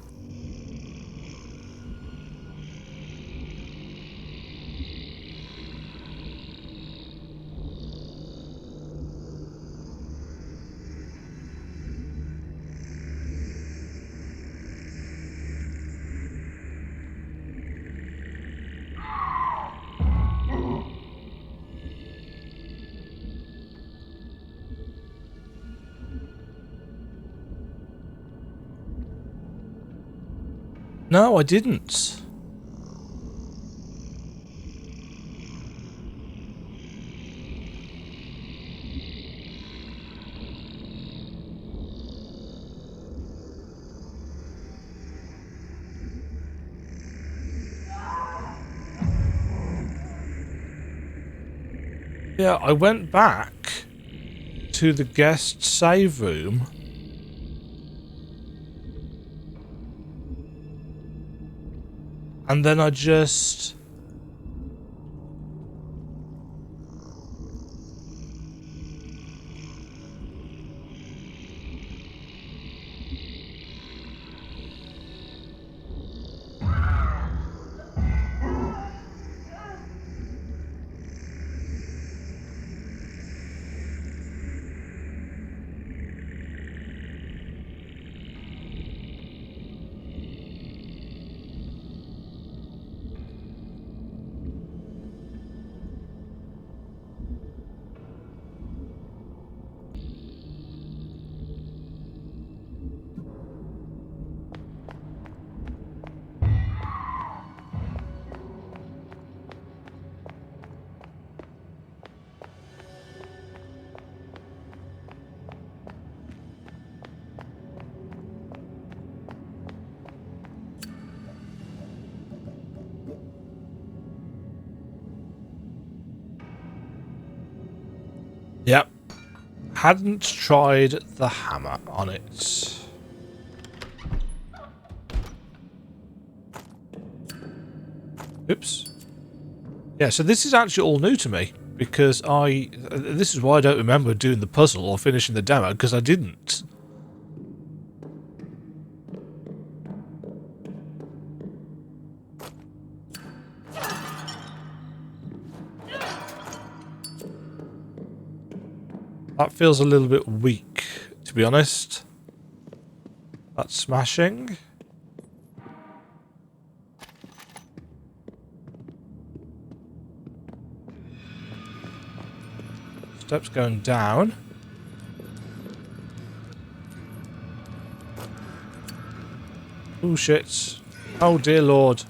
No, I didn't. Yeah, I went back to the guest save room. And then I just... Yep. Hadn't tried the hammer on it. Oops. Yeah, so this is actually all new to me, because this is why I don't remember doing the puzzle or finishing the demo, because I didn't. That feels a little bit weak, to be honest. That's smashing. Steps going down. Oh shit. Oh dear lord.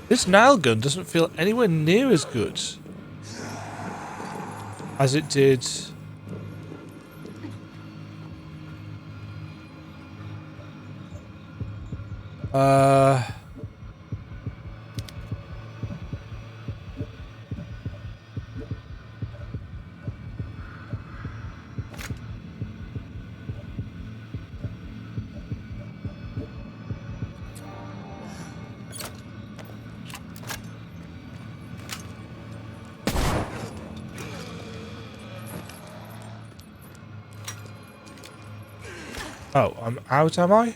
This nail gun doesn't feel anywhere near as good as it did. Oh, I'm out, am I?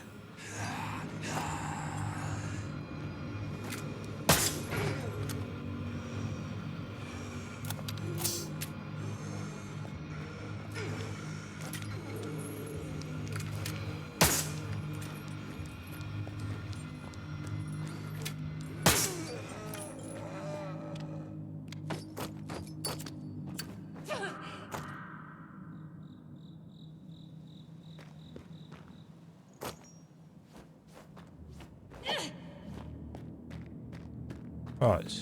Right.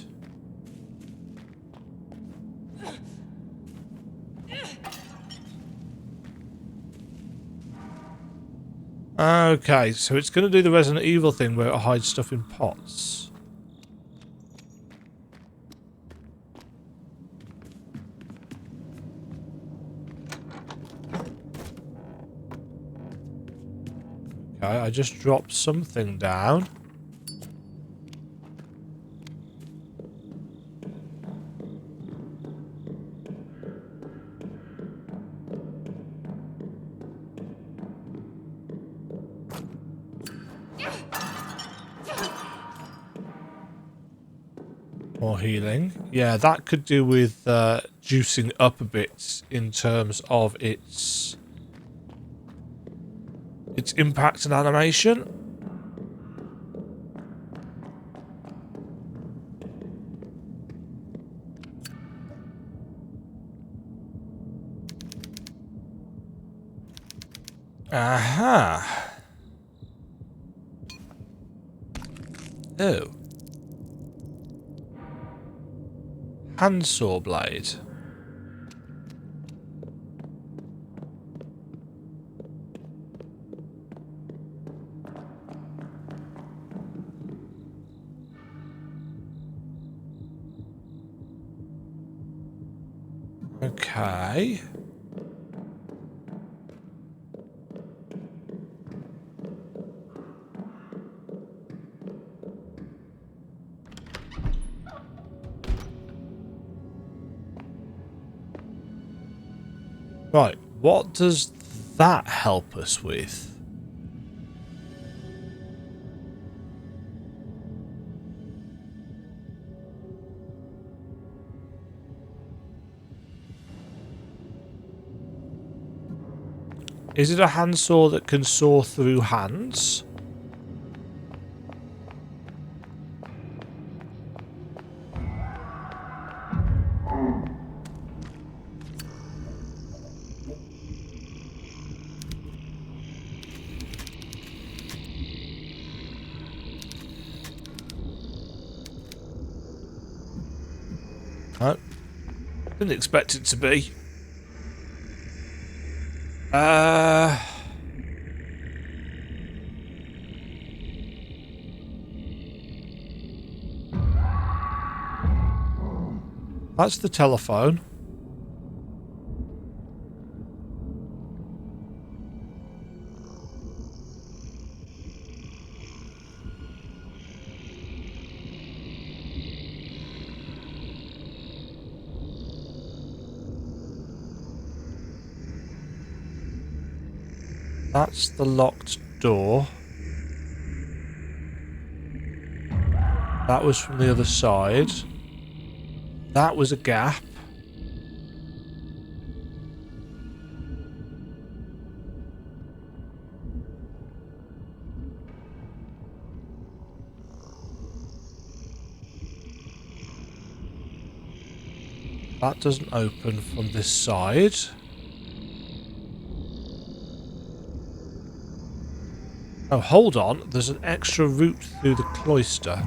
Okay, so it's going to do the Resident Evil thing where it hides stuff in pots. Okay, I just dropped something down. More healing. Yeah, that could do with juicing up a bit in terms of its impact and animation. Aha. Oh. Handsaw blade. Okay. Right, what does that help us with? Is it a handsaw that can saw through hands? No. Didn't expect it to be. That's the telephone. That's the locked door. That was from the other side. That was a gap. That doesn't open from this side. Oh, hold on. There's an extra route through the cloister.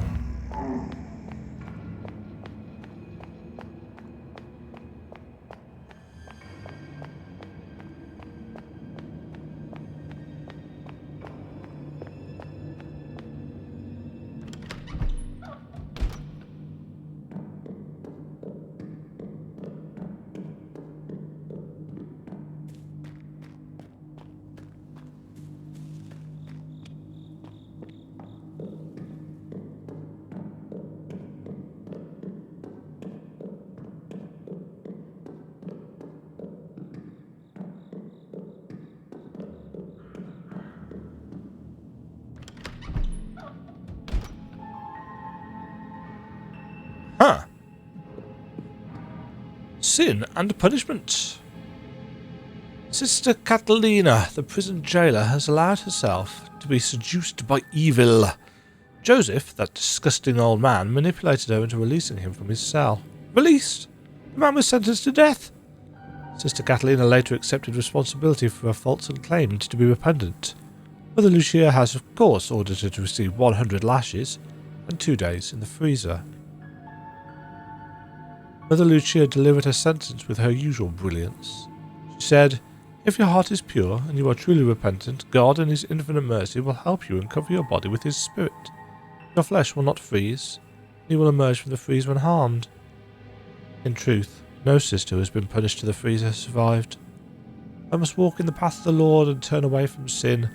Huh. Sin and punishment. Sister Catalina, the prison jailer, has allowed herself to be seduced by evil. Joseph, that disgusting old man, manipulated her into releasing him from his cell. Released? The man was sentenced to death. Sister Catalina later accepted responsibility for her faults and claimed to be repentant. Mother Lucia has, of course, ordered her to receive 100 lashes and 2 days in the freezer. Mother Lucia delivered her sentence with her usual brilliance. She said, "If your heart is pure and you are truly repentant, God in His infinite mercy will help you and cover your body with His Spirit. Your flesh will not freeze. You will emerge from the freeze when harmed." In truth, no sister who has been punished to the freeze has survived. I must walk in the path of the Lord and turn away from sin,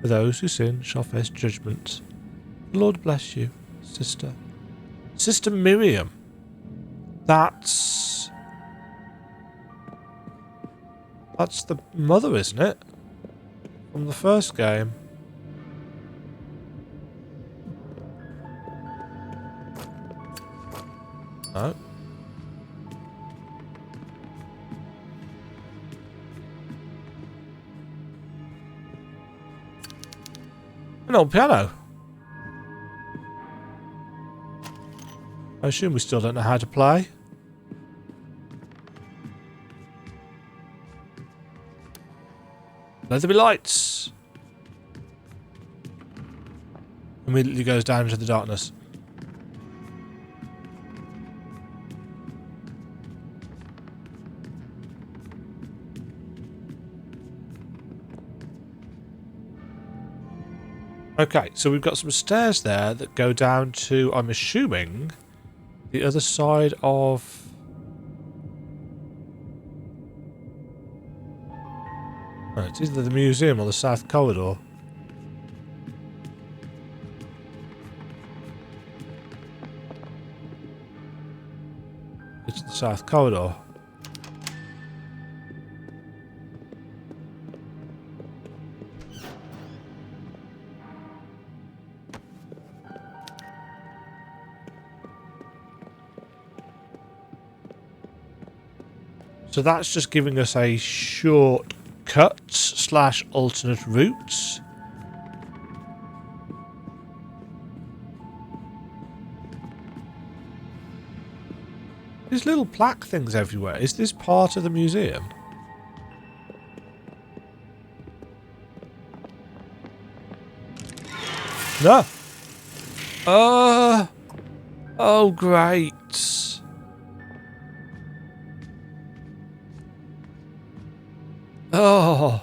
for those who sin shall face judgment. The Lord bless you, sister. Sister Miriam. That's the mother, isn't it? From the first game. No. An old piano. I assume we still don't know how to play. Let there be lights. Immediately goes down into the darkness. Okay, so we've got some stairs there that go down to, I'm assuming, the other side of... Oh, it's either the museum or the south corridor. It's the south corridor. So that's just giving us a shortcut / alternate route. There's little plaque things everywhere. Is this part of the museum? No. Oh, great. Oh,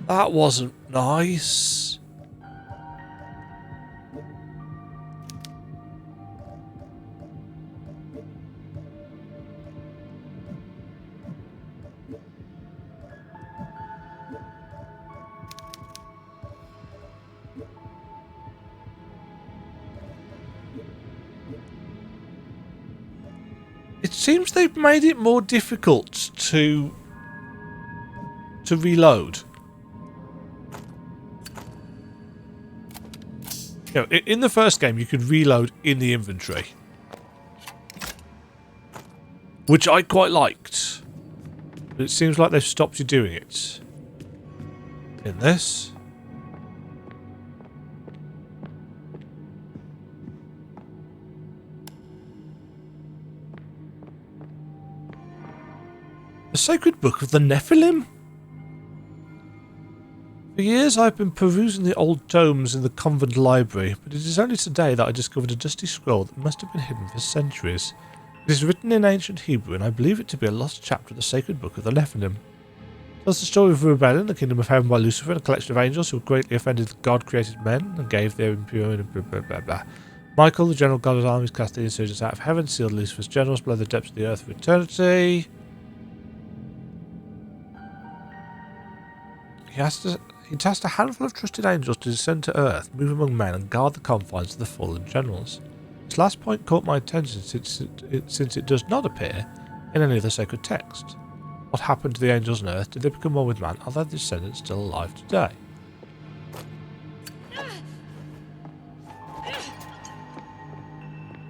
that wasn't nice. It seems they've made it more difficult to reload. You know, in the first game, you could reload in the inventory, which I quite liked. But it seems like they've stopped you doing it in this. The Sacred Book of the Nephilim? For years I've been perusing the old tomes in the convent library, but it is only today that I discovered a dusty scroll that must have been hidden for centuries. It is written in ancient Hebrew, and I believe it to be a lost chapter of the Sacred Book of the Nephilim. It tells the story of a rebellion, the kingdom of heaven by Lucifer, and a collection of angels who greatly offended the God-created men and gave their impure and blah blah blah blah. Michael, the general god of armies, cast the insurgents out of heaven, sealed Lucifer's generals below the depths of the earth for eternity. He tasked a handful of trusted angels to descend to Earth, move among men, and guard the confines of the fallen generals. This last point caught my attention since it does not appear in any of the sacred text. What happened to the angels on Earth? Did they become one with man? Are their descendants still alive today?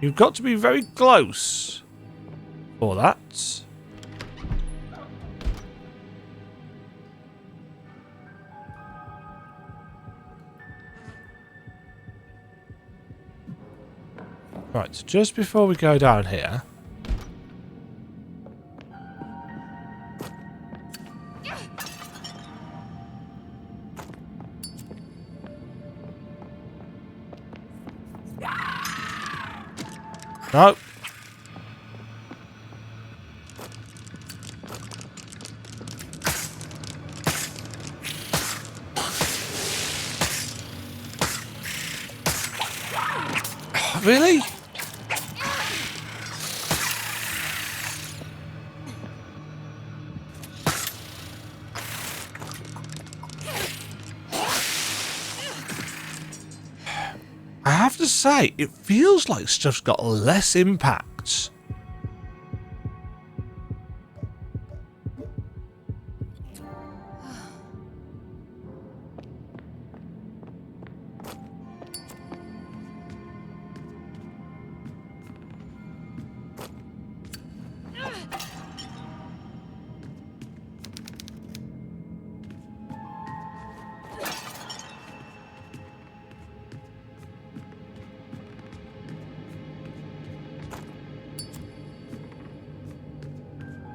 You've got to be very close for that. Right, so just before we go down here... No. Really? I have to say, it feels like stuff's got less impact.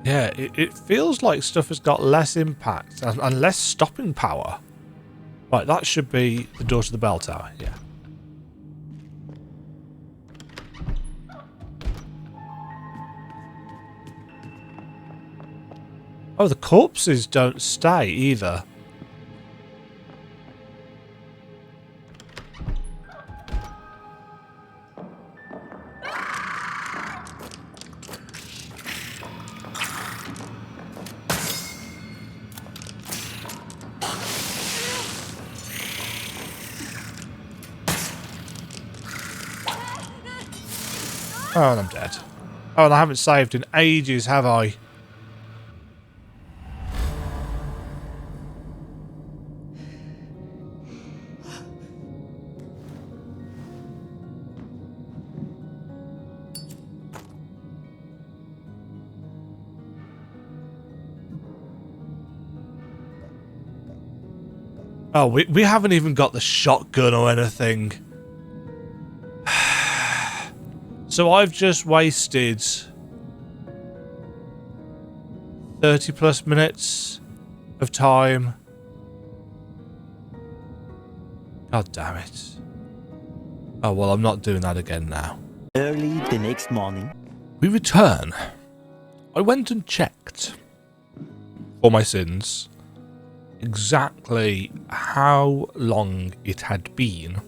Yeah, it feels like stuff has got less impact and less stopping power. Right, that should be the door to the bell tower, yeah. Oh, the corpses don't stay either. Oh, and I'm dead. Oh, and I haven't saved in ages, have I? Oh, we haven't even got the shotgun or anything. So I've just wasted 30 plus minutes of time. God damn it. Oh, well, I'm not doing that again now. Early the next morning. We return. I went and checked for my sins exactly how long it had been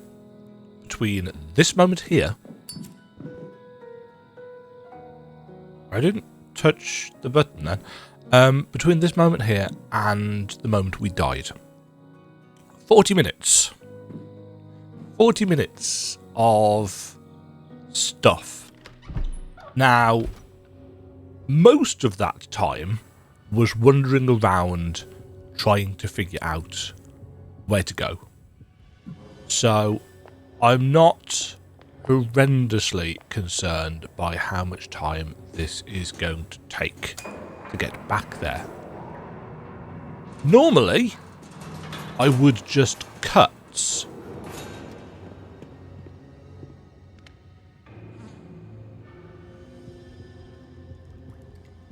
between this moment here. I didn't touch the button then. Between this moment here and the moment we died. 40 minutes. 40 minutes of stuff. Now, most of that time was wandering around trying to figure out where to go. So, I'm not horrendously concerned by how much time this is going to take to get back there. Normally, I would just cut.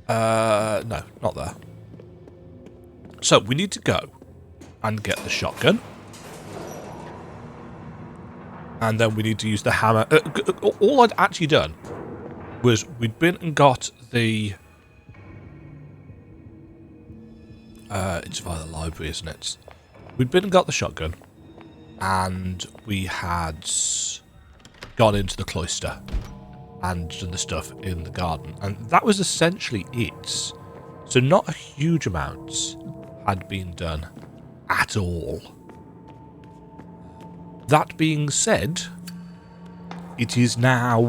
No, not there. So, we need to go and get the shotgun. And then we need to use the hammer. All I'd actually done was we'd been and got the... it's via the library, isn't it? We'd been and got the shotgun. And we had gone into the cloister and done the stuff in the garden. And that was essentially it. So not a huge amount had been done at all. That being said, it is now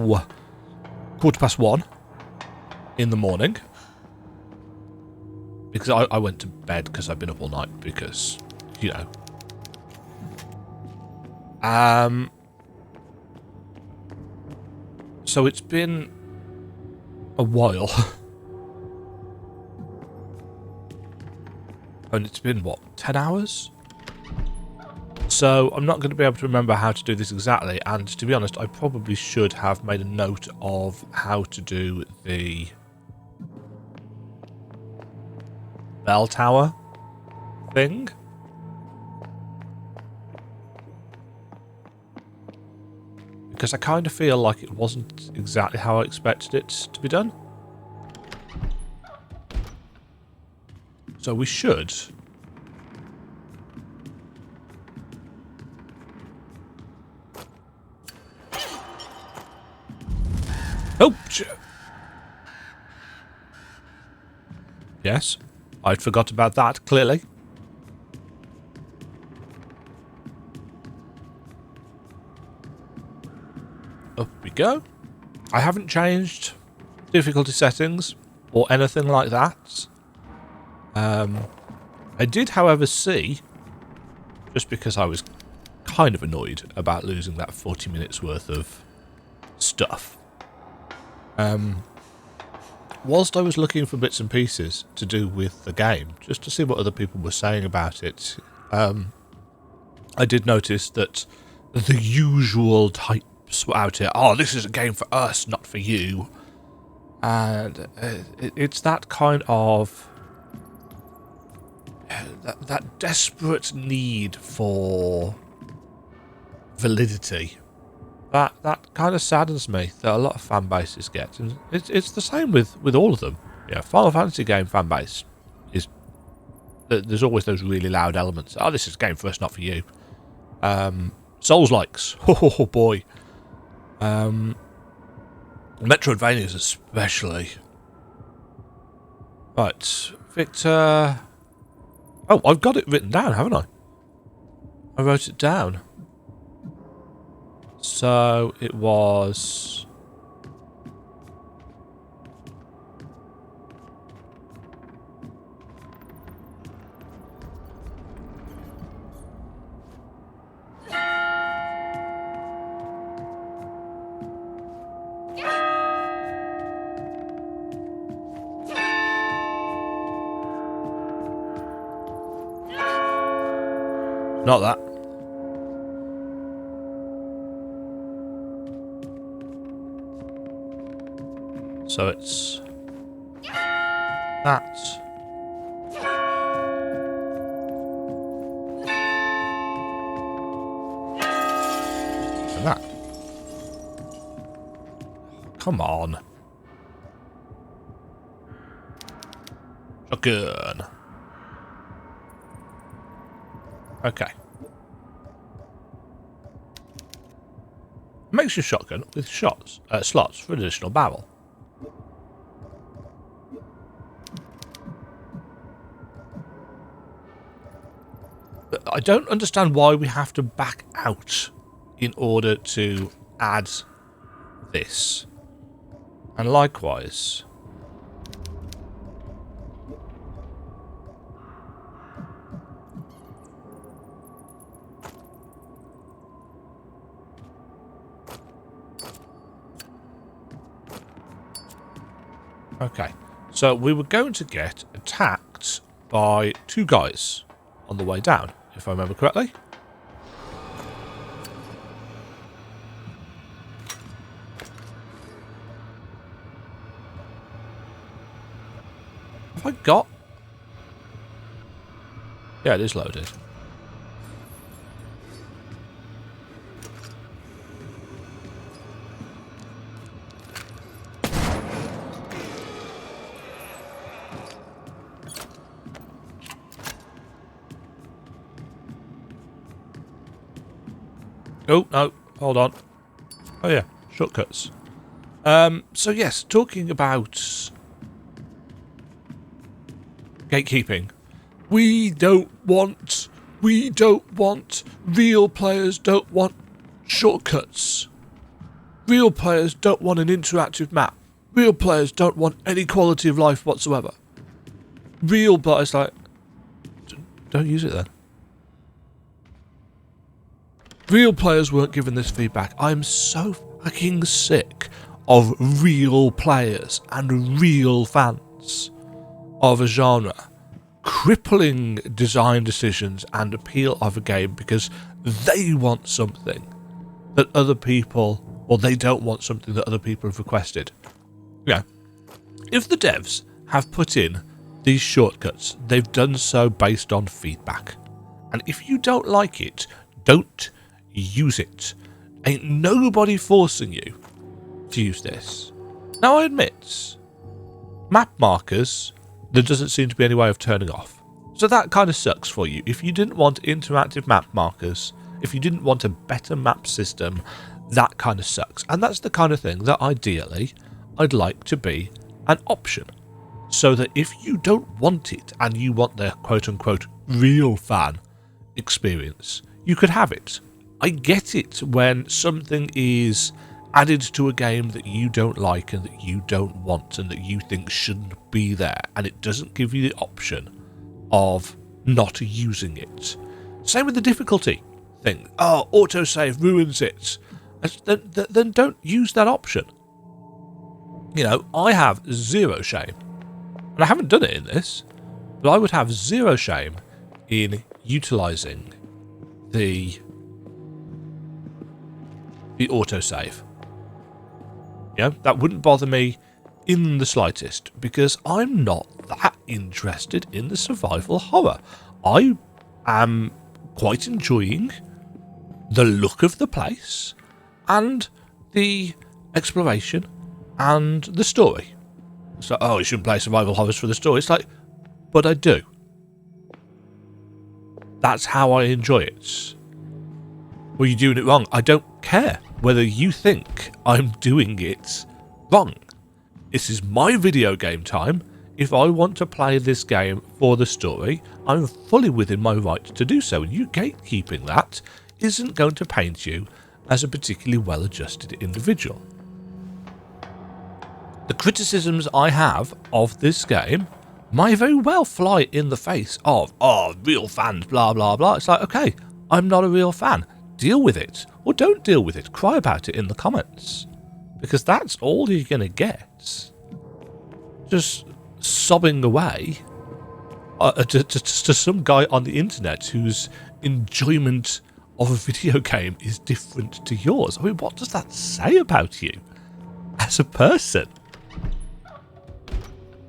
1:15 in the morning. Because I went to bed because I've been up all night because, you know. So it's been a while. And it's been, what, 10 hours? So I'm not going to be able to remember how to do this exactly, and to be honest, I probably should have made a note of how to do the bell tower thing. Because I kind of feel like it wasn't exactly how I expected it to be done. So we should... Oh, yes, I'd forgot about that, clearly. Up we go. I haven't changed difficulty settings or anything like that. I did, however, see, just because I was kind of annoyed about losing that 40 minutes worth of stuff. Whilst I was looking for bits and pieces to do with the game, just to see what other people were saying about it, I did notice that the usual types were out here. Oh, this is a game for us, not for you. And it's that kind of that desperate need for validity that kind of saddens me that a lot of fan bases get, and it's the same with all of them. Yeah, Final Fantasy game fan base is there's always those really loud elements. Oh, this is a game for us, not for you. Souls likes, oh boy. Metroidvanias especially. Right, Victor. Oh, I've got it written down, haven't I? I wrote it down. So it was... Not that. So it's that. And that. Come on. Shotgun. Okay. Makes your shotgun with slots for an additional barrel. I don't understand why we have to back out in order to add this. And likewise... Okay, so we were going to get attacked by two guys on the way down, if I remember correctly. Have I got... Yeah, it is loaded. Oh, no, hold on. Oh, yeah, shortcuts. So, yes, talking about gatekeeping. We don't want, real players don't want shortcuts. Real players don't want an interactive map. Real players don't want any quality of life whatsoever. Real players, like, don't use it then. Real players weren't given this feedback. I'm so fucking sick of real players and real fans of a genre crippling design decisions and appeal of a game because they want something that other people, or they don't want something that other people have requested. Yeah. If the devs have put in these shortcuts, they've done so based on feedback. And if you don't like it, don't use it. Ain't nobody forcing you to use this. Now I admit, map markers, there doesn't seem to be any way of turning off. So that kind of sucks for you. If you didn't want interactive map markers, if you didn't want a better map system, that kind of sucks. And that's the kind of thing that ideally I'd like to be an option. So that if you don't want it and you want the quote-unquote real fan experience, you could have it. I get it when something is added to a game that you don't like and that you don't want and that you think shouldn't be there, and it doesn't give you the option of not using it. Same with the difficulty thing. Oh, autosave ruins it. Then don't use that option. You know, I have zero shame, and I haven't done it in this, but I would have zero shame in utilising the autosave. Yeah, that wouldn't bother me in the slightest, because I'm not that interested in the survival horror. I am quite enjoying the look of the place and the exploration and the story. So, oh, you shouldn't play survival horrors for the story. It's like, but I do. That's how I enjoy it. Well, you're doing it wrong. I don't care whether you think I'm doing it wrong. This is my video game time. If I want to play this game for the story, I'm fully within my right to do so, and you gatekeeping that isn't going to paint you as a particularly well-adjusted individual. The criticisms I have of this game might very well fly in the face of, oh, real fans, blah, blah, blah. It's like, okay, I'm not a real fan. Deal with it, or don't deal with it. Cry about it in the comments, because that's all you're going to get. Just sobbing away to some guy on the internet whose enjoyment of a video game is different to yours. I mean, what does that say about you as a person?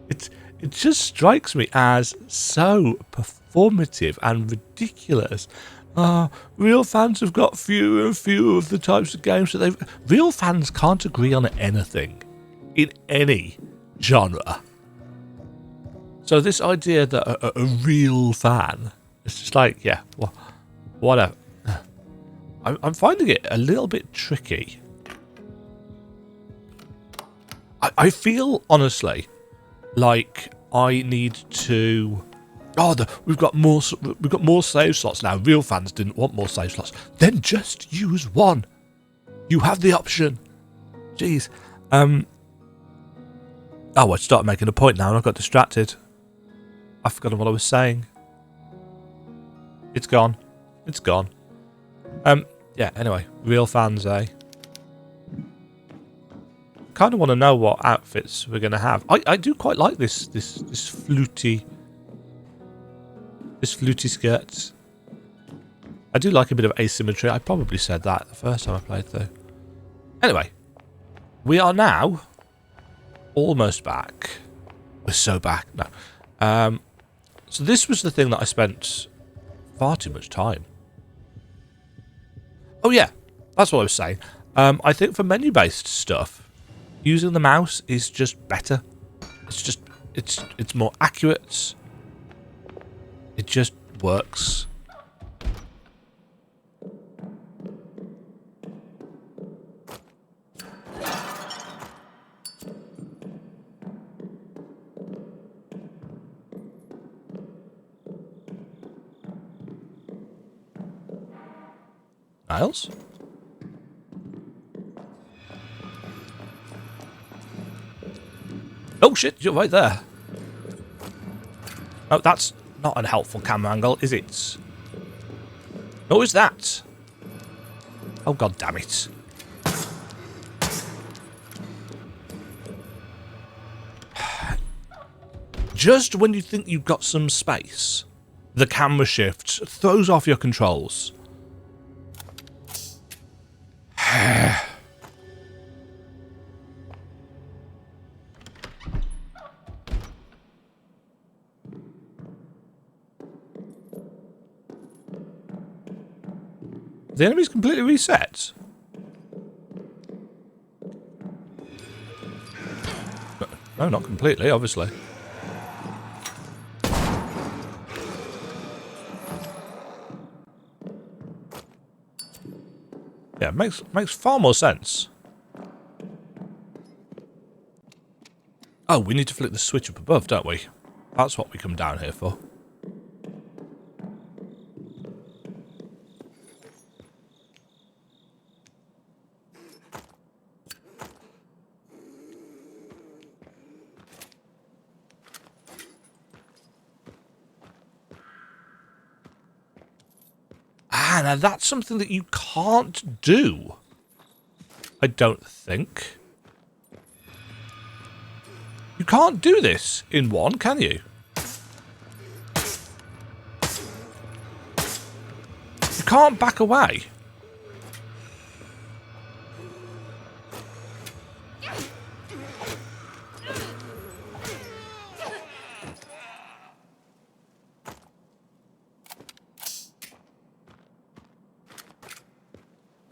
It just strikes me as so performative and ridiculous. Real fans have got fewer and fewer of the types of games that they've... Real fans can't agree on anything in any genre. So this idea that a real fan, it's just like, yeah, well, whatever. I'm finding it a little bit tricky. I feel, honestly, like I need to... Oh, we've got more save slots now. Real fans didn't want more save slots. Then just use one. You have the option. Jeez. Oh, I started making a point now and I got distracted. I've forgotten what I was saying. It's gone. It's gone. Yeah, anyway. Real fans, eh? Kind of want to know what outfits we're going to have. I do quite like this fluty... This fluty skirt. I do like a bit of asymmetry. I probably said that the first time I played through. Anyway, we are now almost back. We're so back. No. So this was the thing that I spent far too much time. Oh yeah, that's what I was saying. I think for menu-based stuff, using the mouse is just better. It's more accurate. It just works. Niles? Oh shit, you're right there. Oh, that's not an helpful camera angle, is it? What was that? Oh, god damn it. Just when you think you've got some space, the camera shift throws off your controls. The enemy's completely reset. No, not completely, obviously. Yeah, makes far more sense. Oh, we need to flick the switch up above, don't we? That's what we come down here for. Ah, now that's something that you can't do. I don't think. You can't do this in one, can you? You can't back away.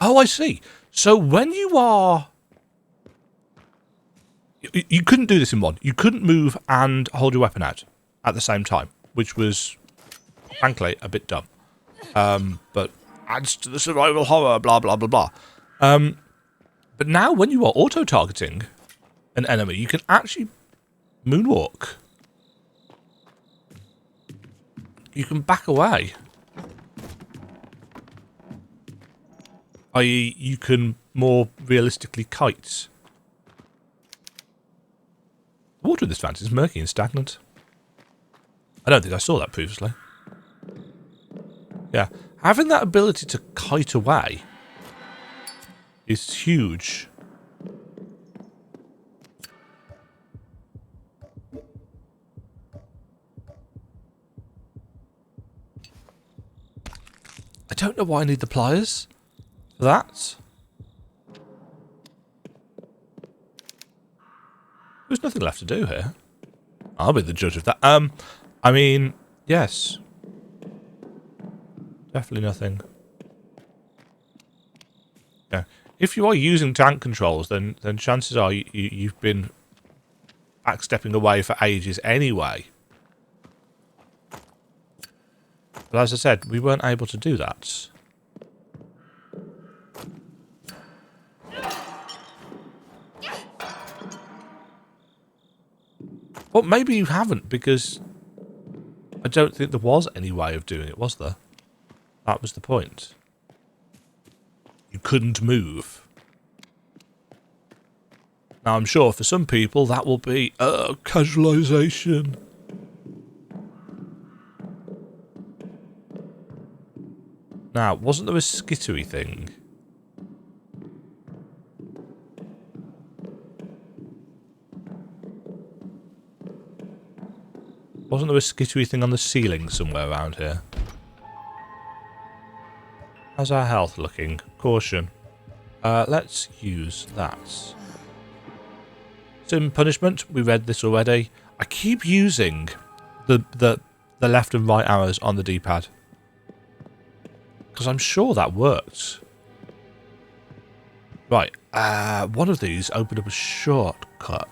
Oh, I see. So when you are... You couldn't do this in one. You couldn't move and hold your weapon out at the same time, which was, frankly, a bit dumb. But adds to the survival horror, blah, blah, blah, blah. But now when you are auto-targeting an enemy, you can actually moonwalk. You can back away. I.e., you can more realistically kite. The water in this fountain is murky and stagnant. I don't think I saw that previously. Yeah, having that ability to kite away is huge. I don't know why I need the pliers for that. There's nothing left to do here. I'll be the judge of that. I mean, yes. Definitely nothing. Yeah. If you are using tank controls, then chances are you've been backstepping away for ages anyway. But as I said, we weren't able to do that. Well, maybe you haven't, because I don't think there was any way of doing it, was there? That was the point. You couldn't move. Now, I'm sure for some people that will be casualization. Now, wasn't there a skittery thing? Wasn't there a skittery thing on the ceiling somewhere around here? How's our health looking? Caution. Let's use that. Sim punishment. We read this already. I keep using the left and right arrows on the D-pad, because I'm sure that worked. Right. One of these opened up a shortcut.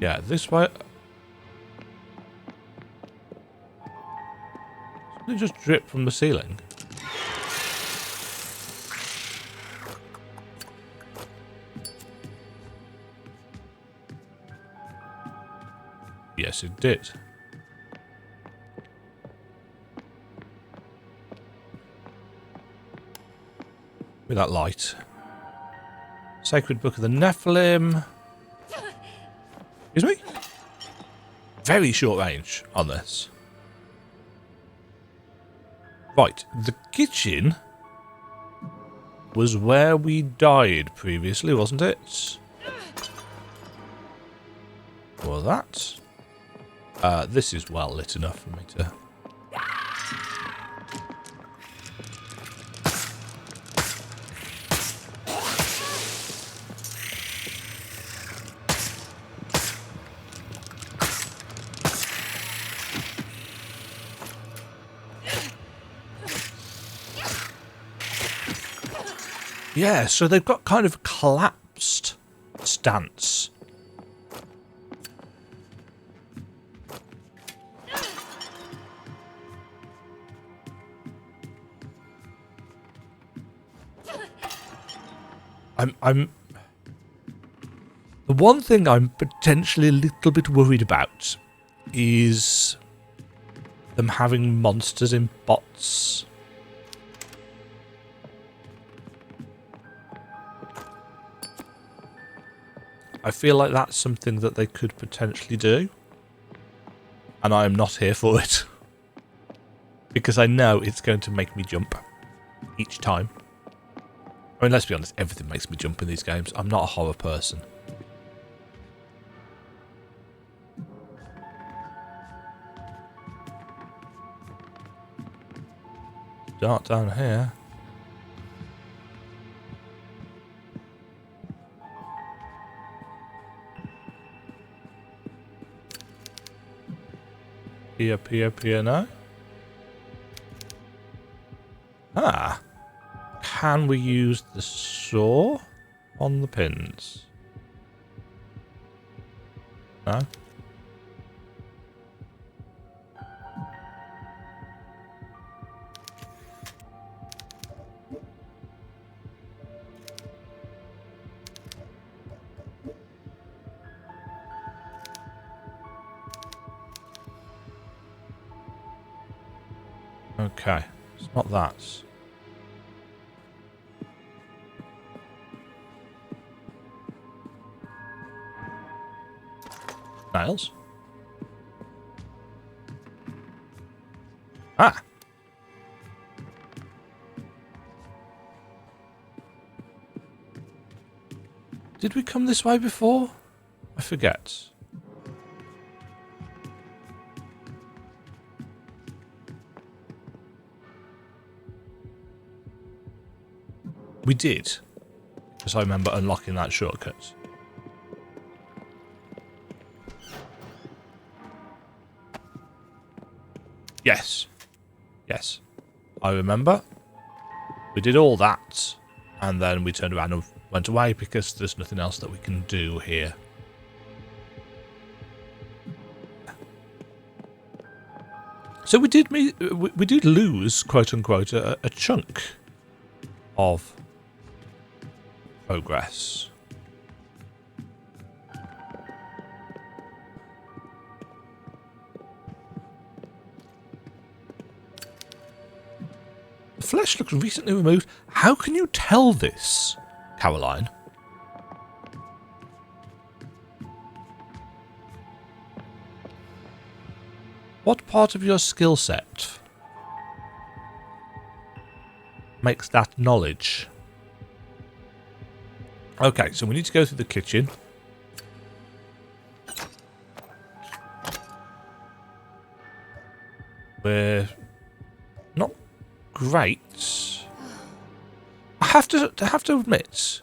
Yeah, this way. Did it just drip from the ceiling? Yes, it did. With that light. Sacred Book of the Nephilim. Excuse me? Very short range on this. Right, the kitchen was where we died previously, wasn't it? Or that. This is well lit enough for me to... Yeah, so they've got kind of a collapsed stance. I'm the one thing I'm potentially a little bit worried about is them having monsters in bots. I feel like that's something that they could potentially do, and I am not here for it because I know it's going to make me jump each time. I mean, let's be honest, everything makes me jump in these games. I'm not a horror person. Start down here. Here, no? Ah. Can we use the saw on the pins? No? Okay, it's not that. Nails? Ah! Did we come this way before? I forget. We did, because I remember unlocking that shortcut. Yes. Yes. I remember. We did all that, and then we turned around and went away because there's nothing else that we can do here. So we did lose, quote unquote, a chunk of progress. The flesh looks recently removed. How can you tell this, Caroline? What part of your skill set makes that knowledge? Okay, so we need to go through the kitchen. We're not great. I have to admit,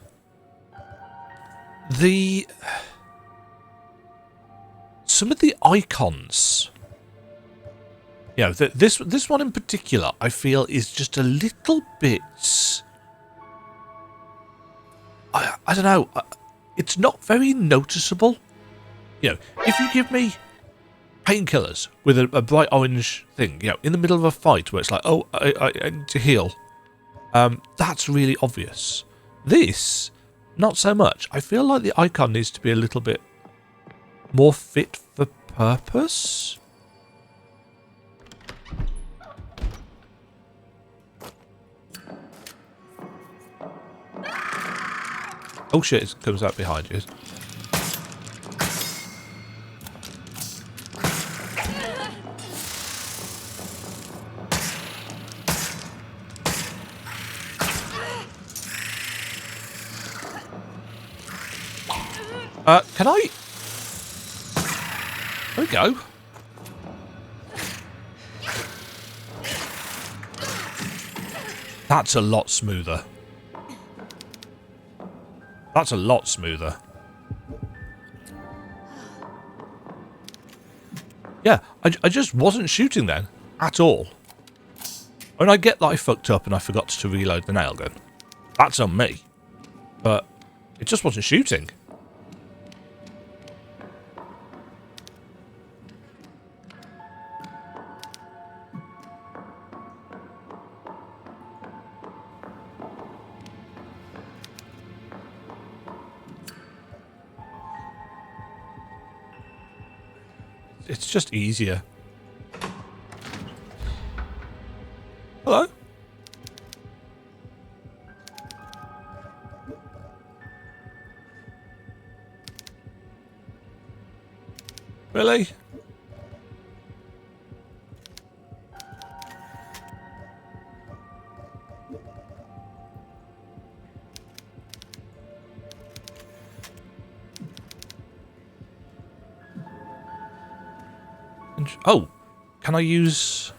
some of the icons, you know, this one in particular, I feel is just a little bit. I don't know. It's not very noticeable. You know, if you give me painkillers with a bright orange thing, you know, in the middle of a fight where it's like, oh, I need to heal, that's really obvious. This, not so much. I feel like the icon needs to be a little bit more fit for purpose. Oh shit, it comes out behind you. Can I? There we go. That's a lot smoother. That's a lot smoother. Yeah, I just wasn't shooting then. At all. I mean, I get that I fucked up and I forgot to reload the nail gun. That's on me. But it just wasn't shooting. It's just easier. Hello? Really? Oh, can I use...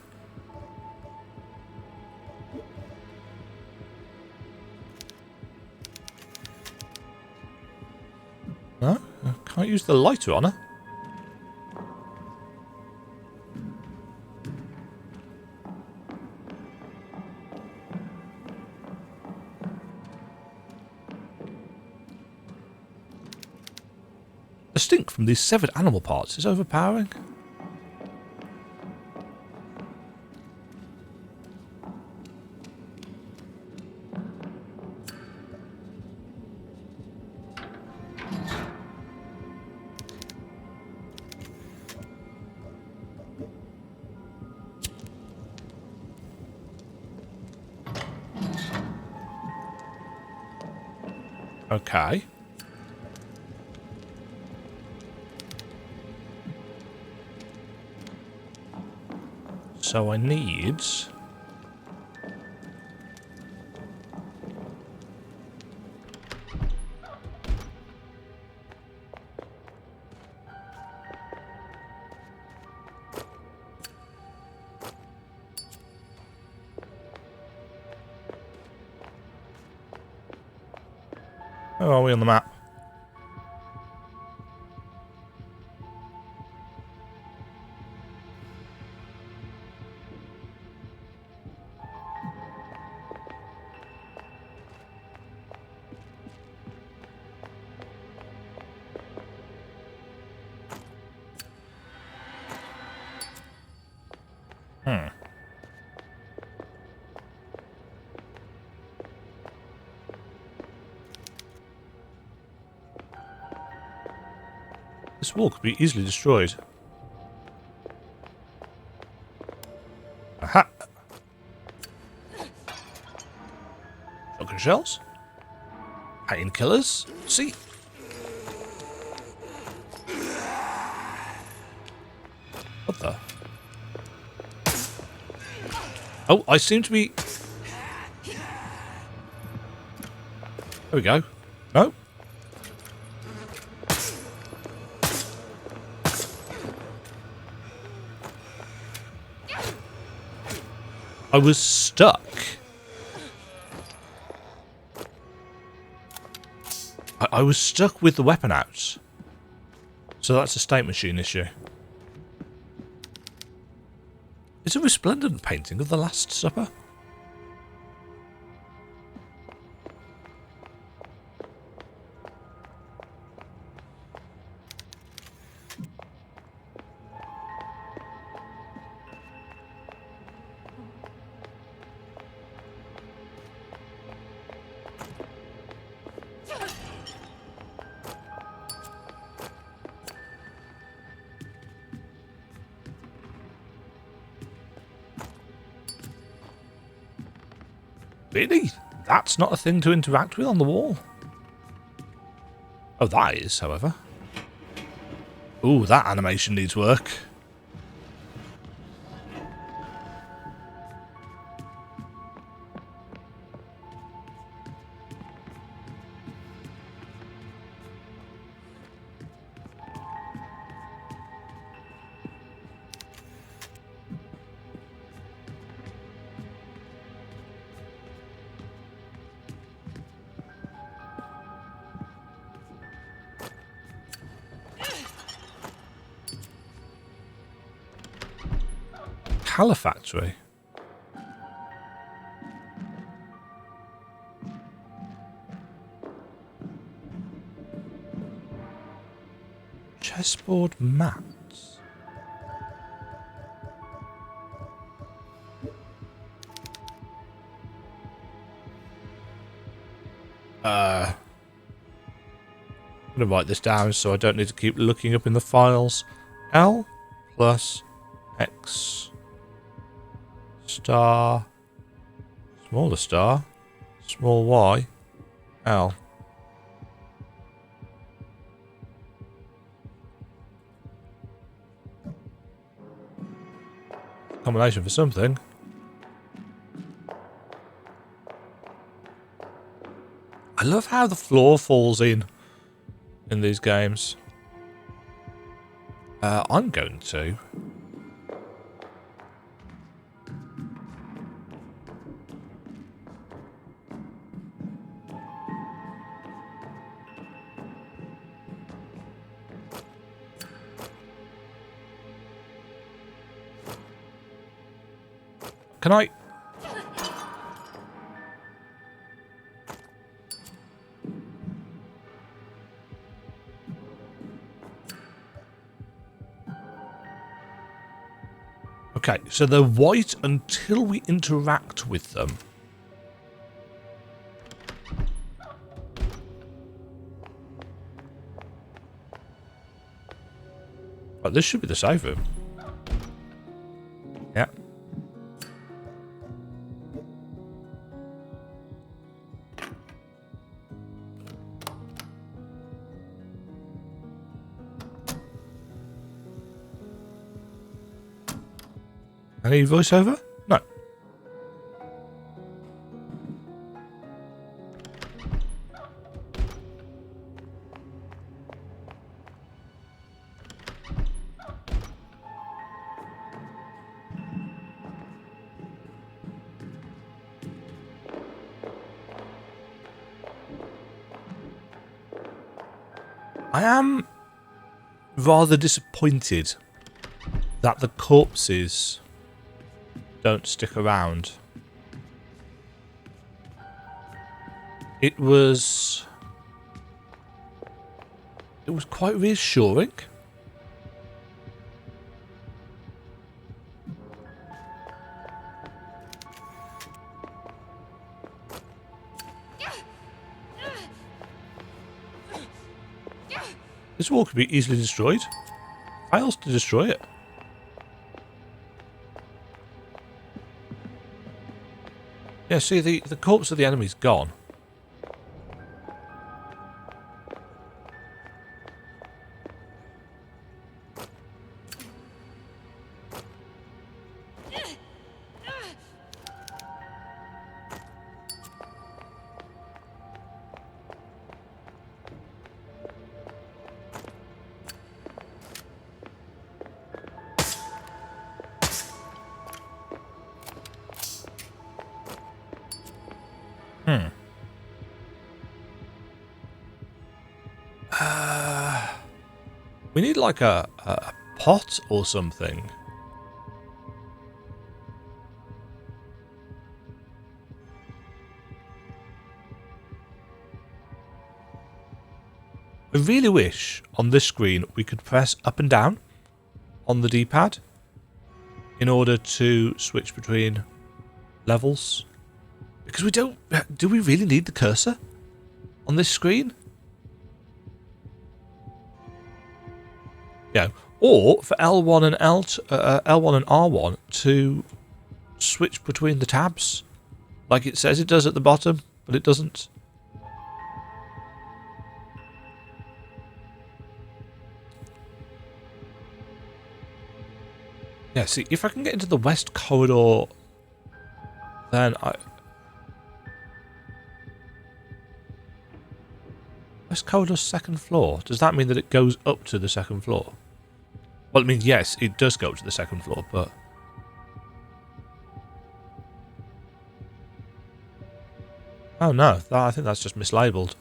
No? I can't use the lighter on her. The stink from these severed animal parts is overpowering. Okay. So I need... Where are we on the map? This wall could be easily destroyed. Aha! Shotgun shells? Painkillers? See? What the? Oh, I seem to be... There we go. No? I was stuck. I was stuck with the weapon out. So that's a state machine issue. It's a resplendent painting of the Last Supper. Really? That's not a thing to interact with on the wall? Oh, that is, however. Ooh, that animation needs work. Califactory. Chessboard mats. I'm gonna write this down so I don't need to keep looking up in the files. L plus X star, smaller star, small y, L. Combination for something. I love how the floor falls in these games. I'm going to... Can I... Okay, so they're white until we interact with them. Right, this should be the safe room. Yeah. Any voiceover? No. I am rather disappointed that the corpses don't stick around. It was quite reassuring. This wall could be easily destroyed. Fails to destroy it. Yeah, see, the corpse of the enemy's gone. We need like a pot or something. I really wish on this screen we could press up and down on the D-pad in order to switch between levels. Because we don't... Do we really need the cursor on this screen? Yeah. Or for L1 and L1 and R1 to switch between the tabs, like it says it does at the bottom, but it doesn't. Yeah. See, if I can get into the west corridor, then West corridor's second floor. Does that mean that it goes up to the second floor? Well, it means yes, it does go to the second floor, but... Oh no, I think that's just mislabeled.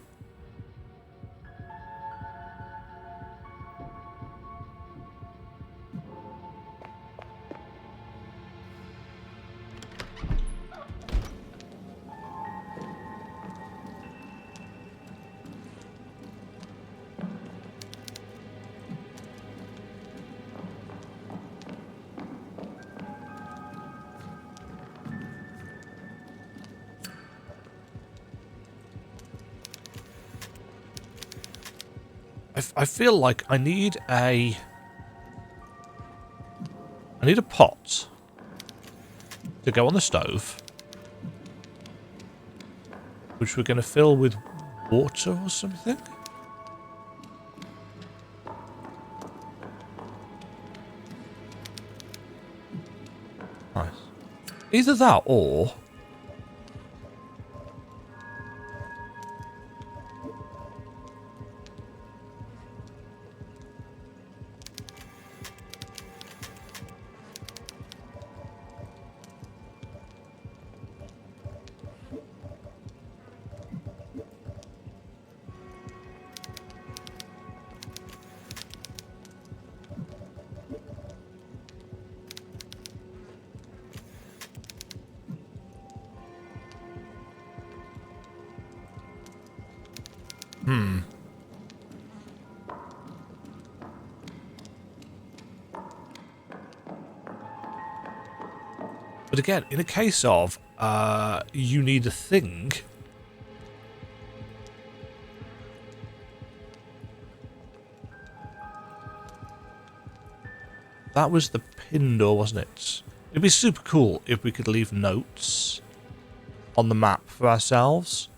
I feel like I need a I need a pot to go on the stove, which we're going to fill with water or something. Nice. Either that or... But again, in a case of you need a thing, that was the pin door, wasn't it? It'd be super cool if we could leave notes on the map for ourselves.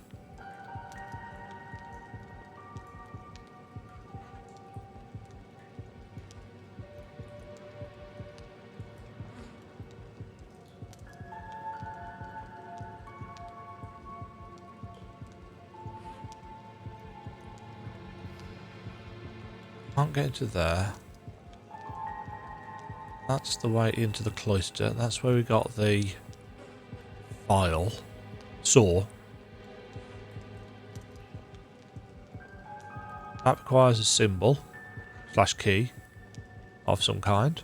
Can't get into there. That's the way into the cloister. That's where we got the file. Saw. That requires a symbol / key of some kind.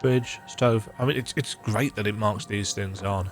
Fridge, stove. I mean, it's great that it marks these things on.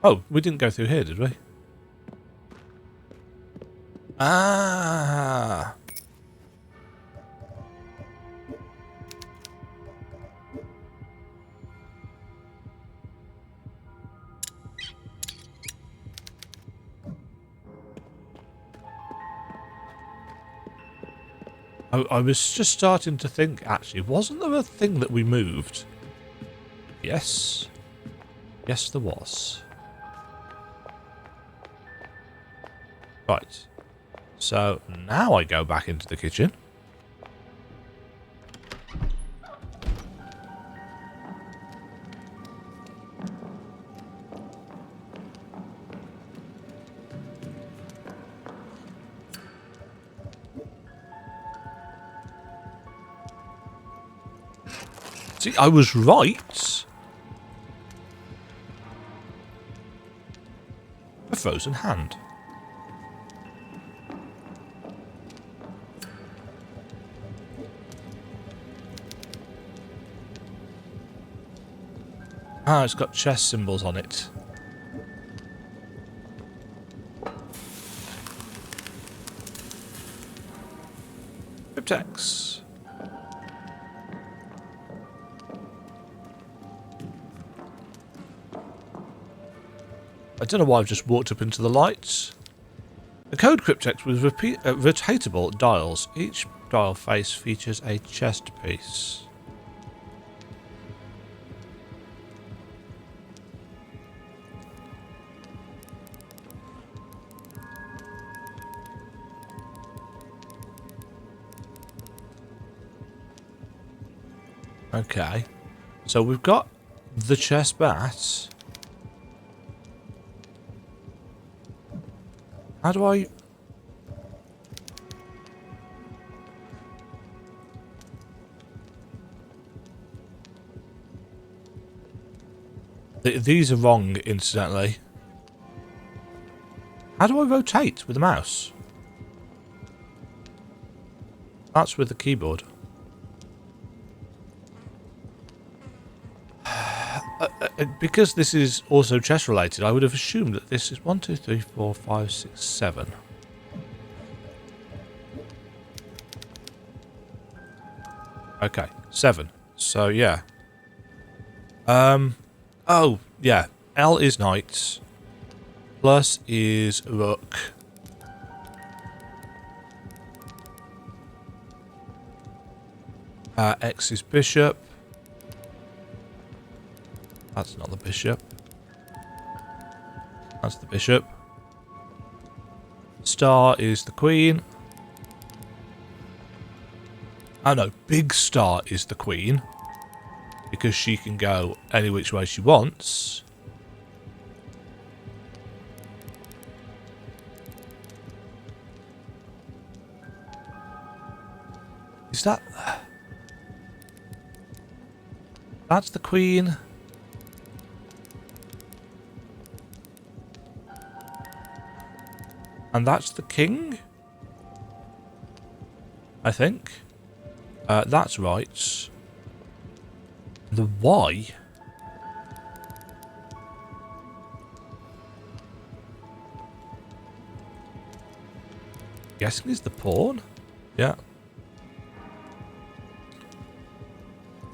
Oh, we didn't go through here, did we? Ah. I was just starting to think, actually, wasn't there a thing that we moved? Yes. Yes, there was. Right. So now I go back into the kitchen. See, I was right. A frozen hand. Ah, it's got chest symbols on it. Cryptex. I don't know why I've just walked up into the lights. The code cryptex with rotatable dials. Each dial face features a chest piece. Okay, so we've got the chest bat. How do I... These are wrong, incidentally. How do I rotate with the mouse? That's with the keyboard. Because this is also chess related, I would have assumed that this is 1, 2, 3, 4, 5, 6, 7. Okay, 7. So yeah. Oh yeah. L is knight. Plus is rook. X is bishop. That's not the bishop. That's the bishop. Star is the queen. Oh no, big star is the queen. Because she can go any which way she wants. Is that... That's the queen. And that's the king? I think. That's right. The Y? Guessing is the pawn? Yeah.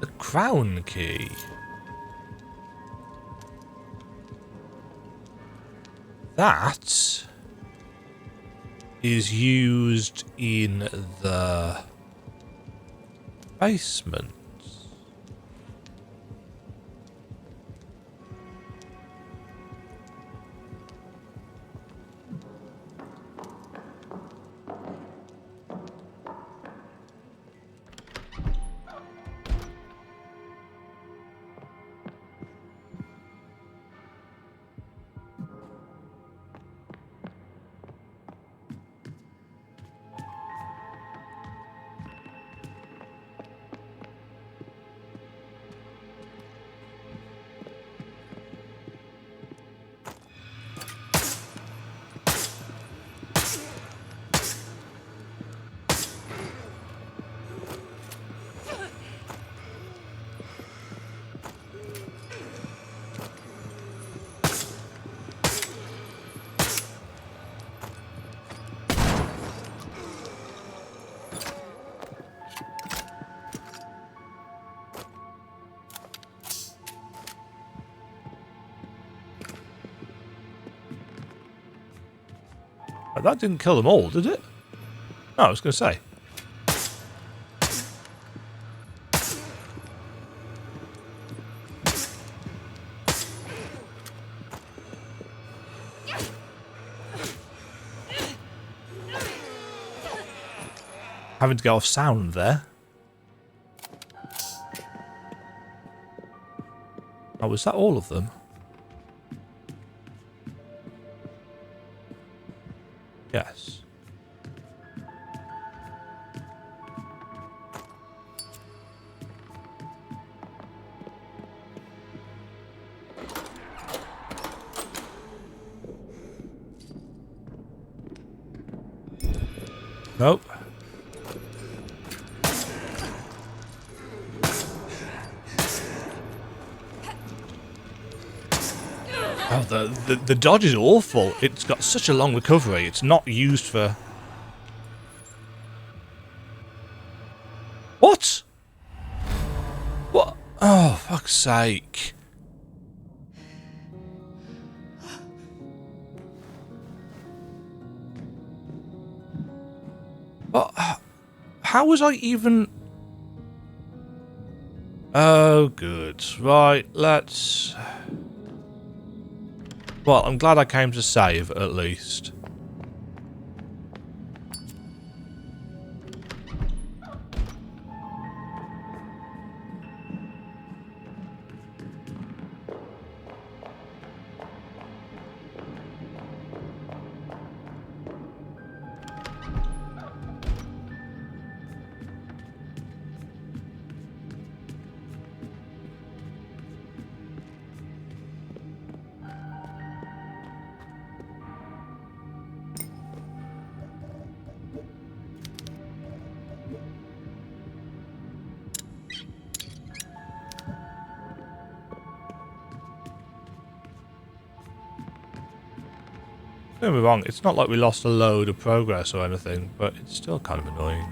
The crown key. That is used in the basement. That didn't kill them all, did it? No, I was going to say. Having to get off sound there. Oh, was that all of them? Yes. Nope. Oh, the dodge is awful. It's got such a long recovery. It's not used for... What? What? Oh, fuck's sake. What? How was I even... Oh, good. Right, let's... Well, I'm glad I came to save, at least. Don't get me wrong, it's not like we lost a load of progress or anything, but it's still kind of annoying.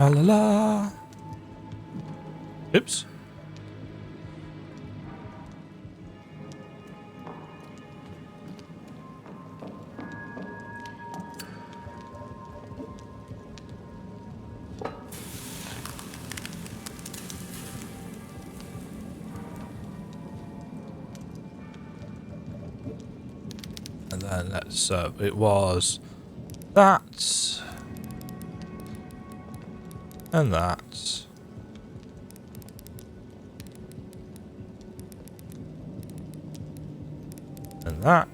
La la la. Oops. And then let's it was that. And that. And that.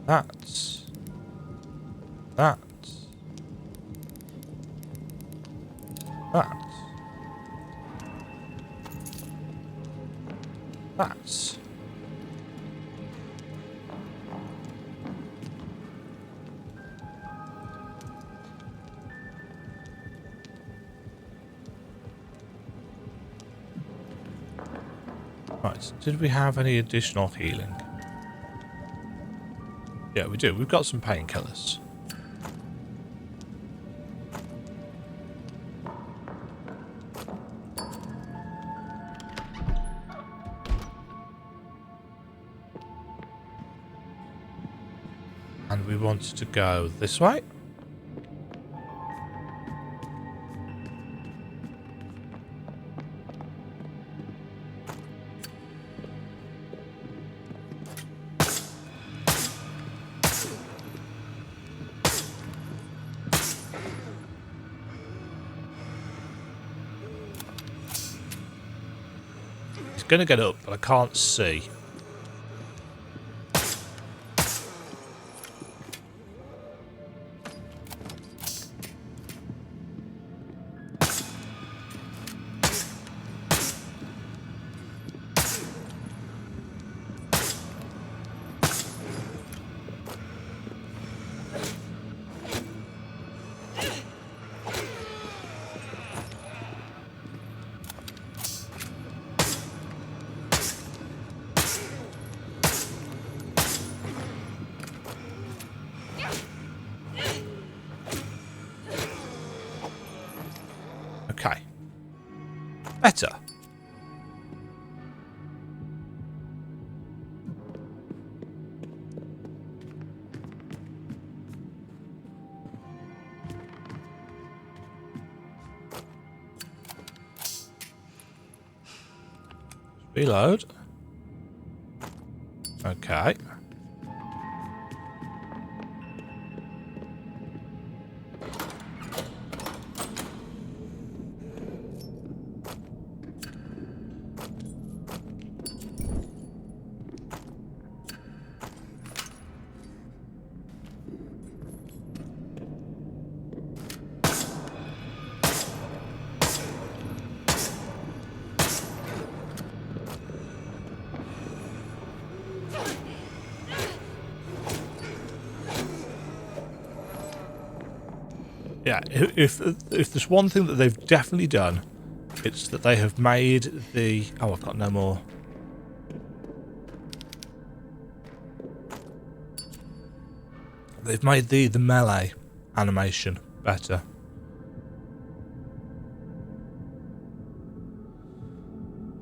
That. That. That. That. Right, did we have any additional healing? Yeah, we do. We've got some painkillers. And we wanted to go this way. It's going to get up, but I can't see. Okay. Better. Reload. Okay. Yeah, if there's one thing that they've definitely done, it's that they have made the... Oh, I've got no more. They've made the melee animation better.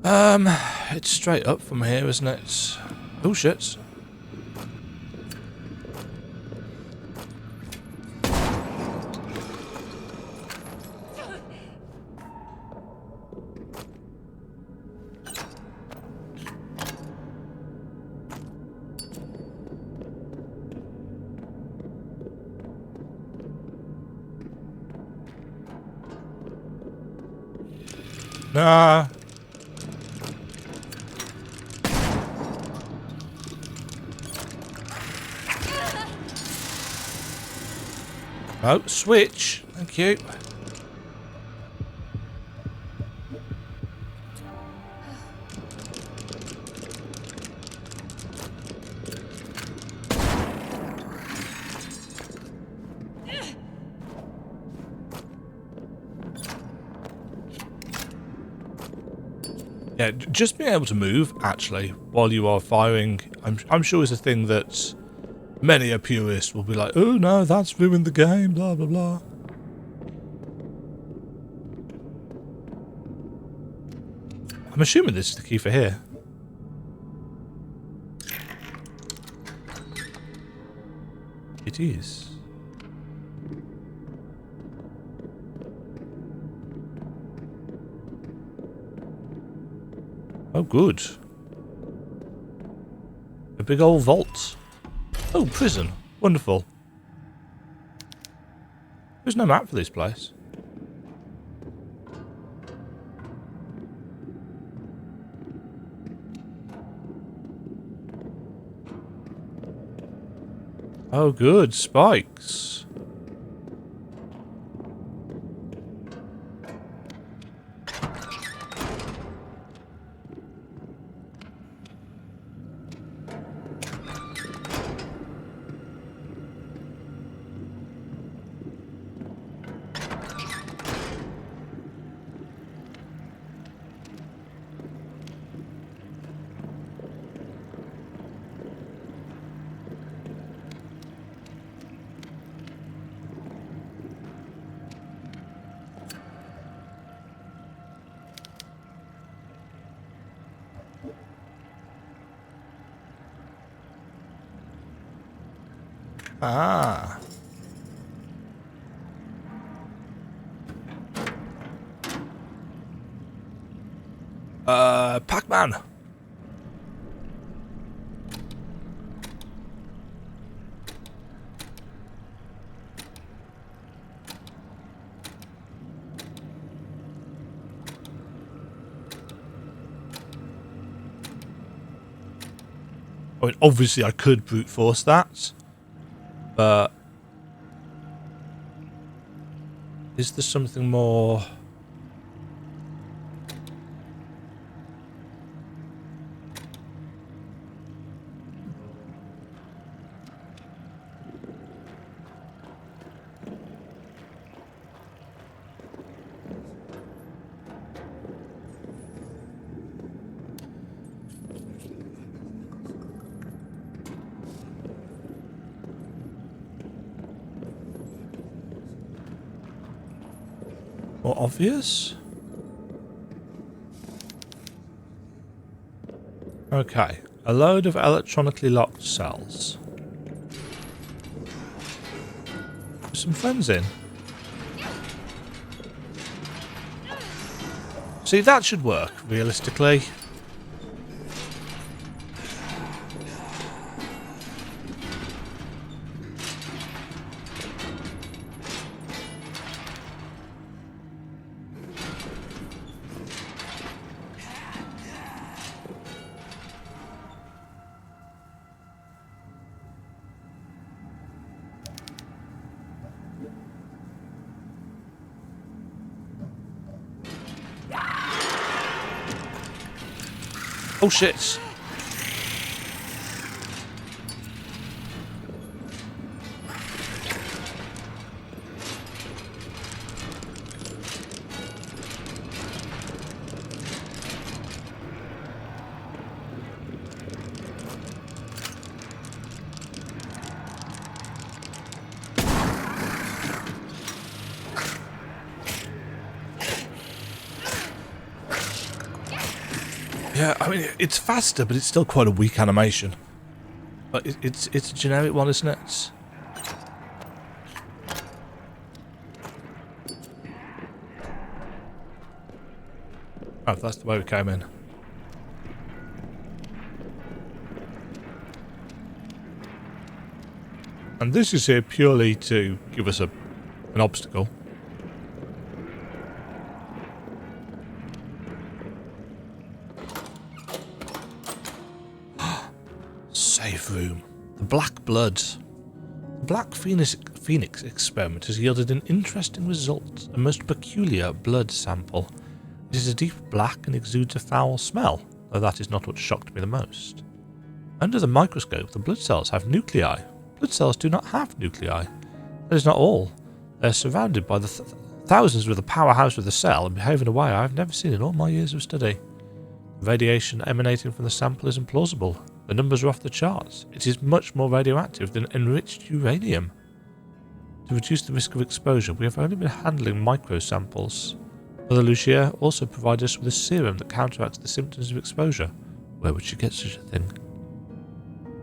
It's straight up from here, isn't it? Oh shit. Nah. Oh, switch. Thank you. Yeah, just being able to move, actually, while you are firing, I'm sure is a thing that many a purist will be like, oh no, that's ruined the game, blah, blah, blah. I'm assuming this is the key for here. It is. Oh, good. A big old vault. Oh, prison. Wonderful. There's no map for this place. Oh, good. Spikes. Ah. Pac-Man. I mean, obviously I could brute force that, but is there something more? More obvious? Okay, a load of electronically locked cells. There's some friends in. See, that should work, realistically. Oh shit. Yeah, I mean, it's faster, but it's still quite a weak animation. But it's a generic one, isn't it? Oh, that's the way we came in. And this is here purely to give us an obstacle. Safe room. The Black Blood. The Black Phoenix experiment has yielded an interesting result. A most peculiar blood sample. It is a deep black and exudes a foul smell, though that is not what shocked me the most. Under the microscope, the blood cells have nuclei. Blood cells do not have nuclei. That is not all. They are surrounded by the thousands with the powerhouse of the cell and behave in a way I have never seen in all my years of study. The radiation emanating from the sample is implausible. The numbers are off the charts. It is much more radioactive than enriched uranium. To reduce the risk of exposure, we have only been handling micro samples. Mother Lucia also provided us with a serum that counteracts the symptoms of exposure. Where would she get such a thing?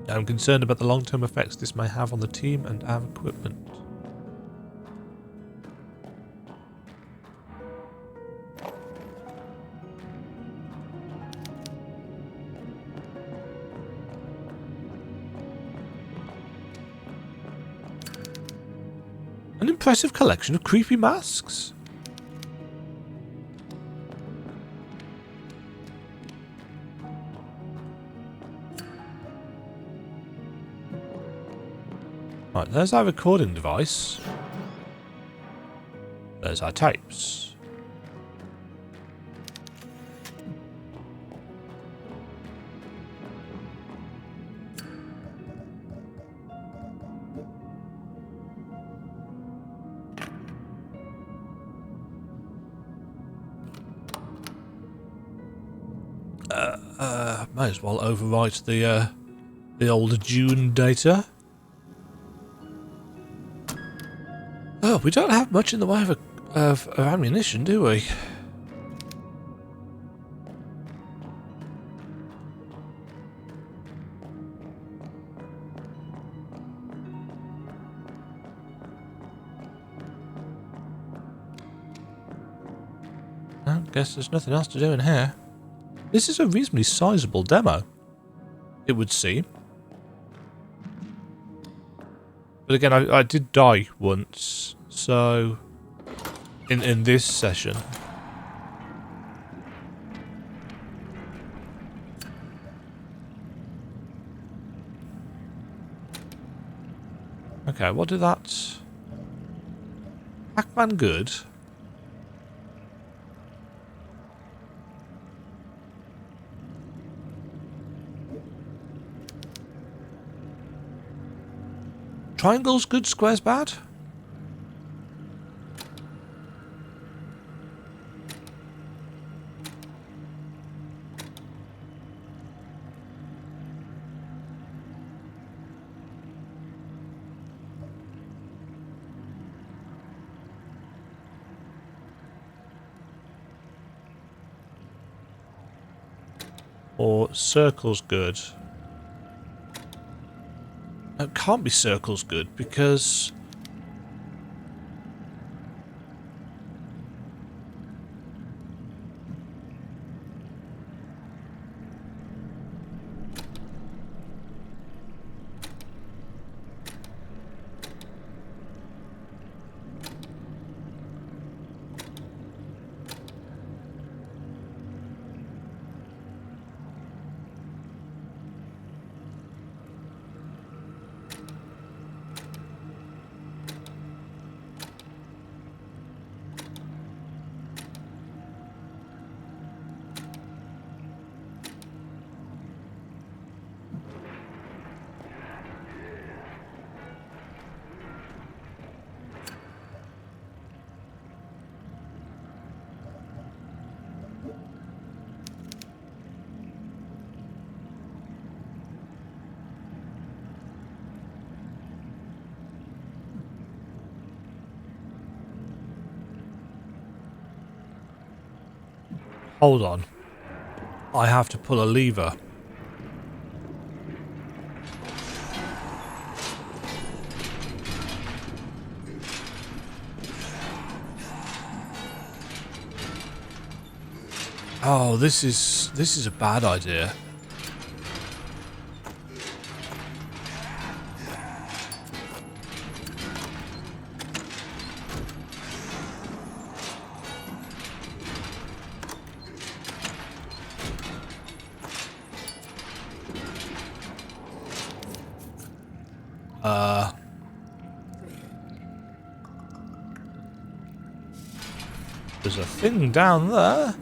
I am concerned about the long-term effects this may have on the team and our equipment. An impressive collection of creepy masks. Right, there's our recording device. There's our tapes. Might as well overwrite the old June data. Oh, we don't have much in the way of ammunition, do we? I guess there's nothing else to do in here. This is a reasonably sizable demo, it would seem. But again, I did die once, so in this session. Okay, what did that... Pac-Man good. Triangle's good, square's bad? Or circle's good? It can't be circles good because hold on. I have to pull a lever. Oh, this is a bad idea. There's a thing down there.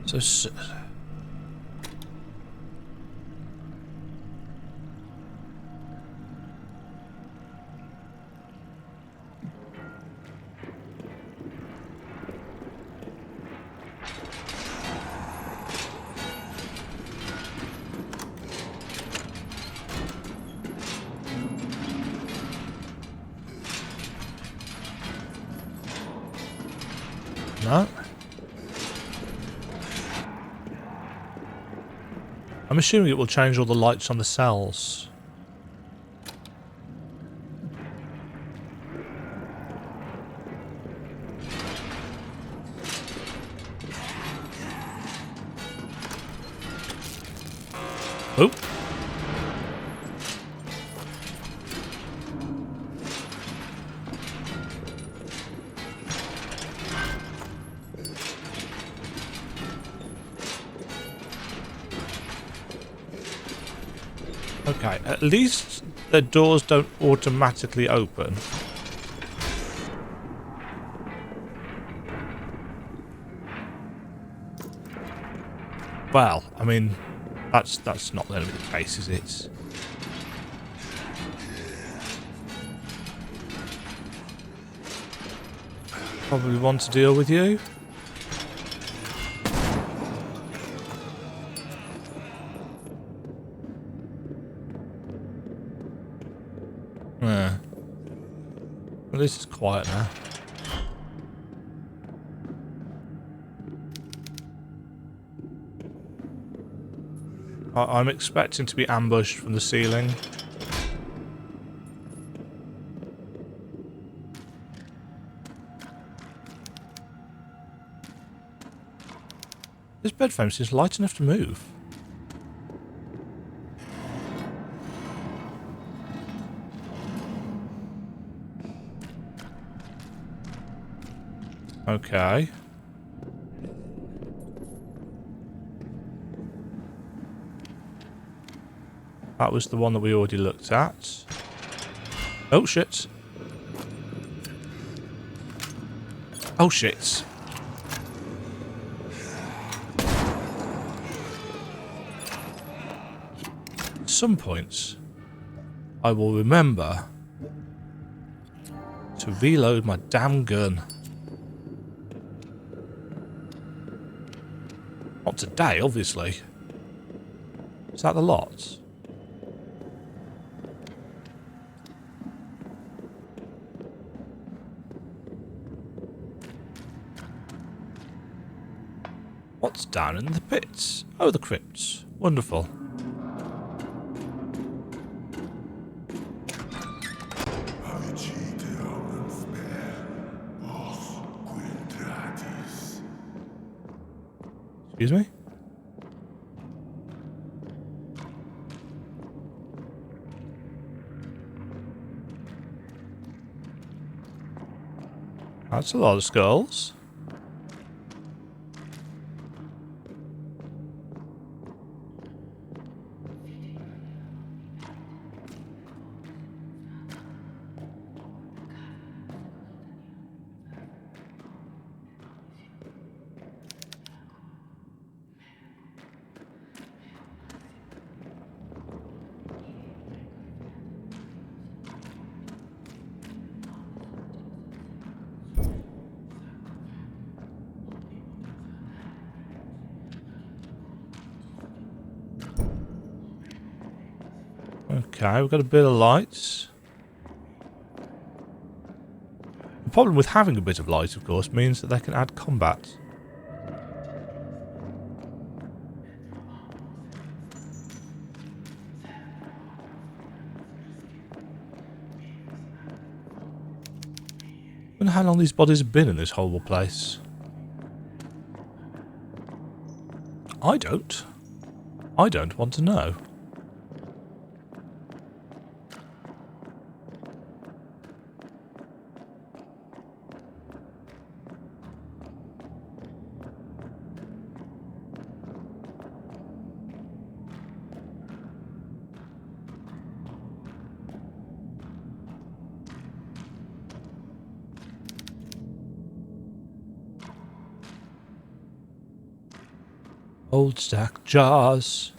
So, no. I'm assuming it will change all the lights on the cells. Oh. Okay, at least the doors don't automatically open. Well, I mean, that's not going to be the case, is it? Probably want to deal with you. Yeah. At least it's quiet now. I'm expecting to be ambushed from the ceiling. This bed frame seems light enough to move. Okay. That was the one that we already looked at. Oh shit. Oh shit. At some points, I will remember to reload my damn gun. Not today, obviously. Is that the lot? What's down in the pits? Oh, the crypts. Wonderful. Excuse me? That's a lot of skulls. Okay, we've got a bit of lights. The problem with having a bit of light, of course, means that they can add combat. I wonder how long these bodies have been in this horrible place. I don't. I don't want to know. Old stack jars.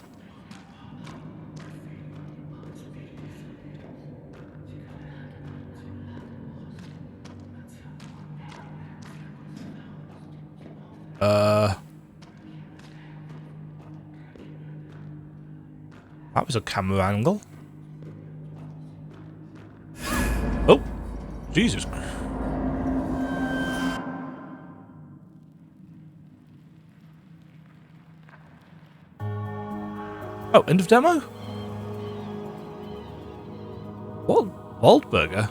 That was a camera angle. Oh, Jesus. Oh, end of demo? Waldberger?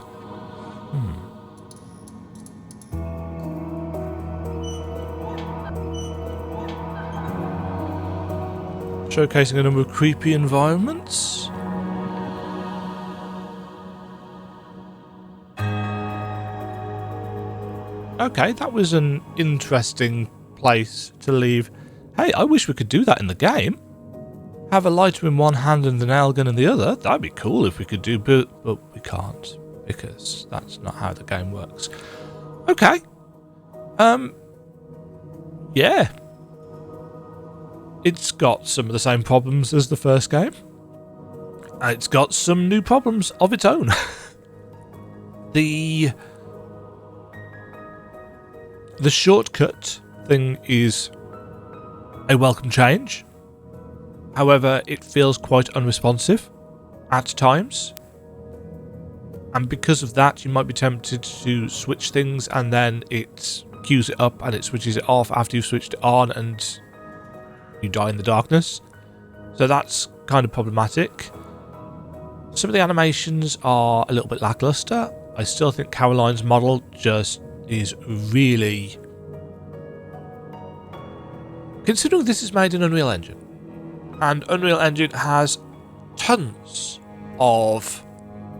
Showcasing a number of creepy environments. Okay, that was an interesting place to leave. Hey, I wish we could do that in the game. Have a lighter in one hand and the nail gun in the other. That'd be cool if we could do, but we can't, because that's not how the game works. Okay. Yeah. It's got some of the same problems as the first game. And it's got some new problems of its own. The shortcut thing is a welcome change. However, it feels quite unresponsive at times. And because of that, you might be tempted to switch things and then it queues it up and it switches it off after you've switched it on and you die in the darkness. So that's kind of problematic. Some of the animations are a little bit lackluster. I still think Caroline's model just is really... Considering this is made in Unreal Engine, and Unreal Engine has tons of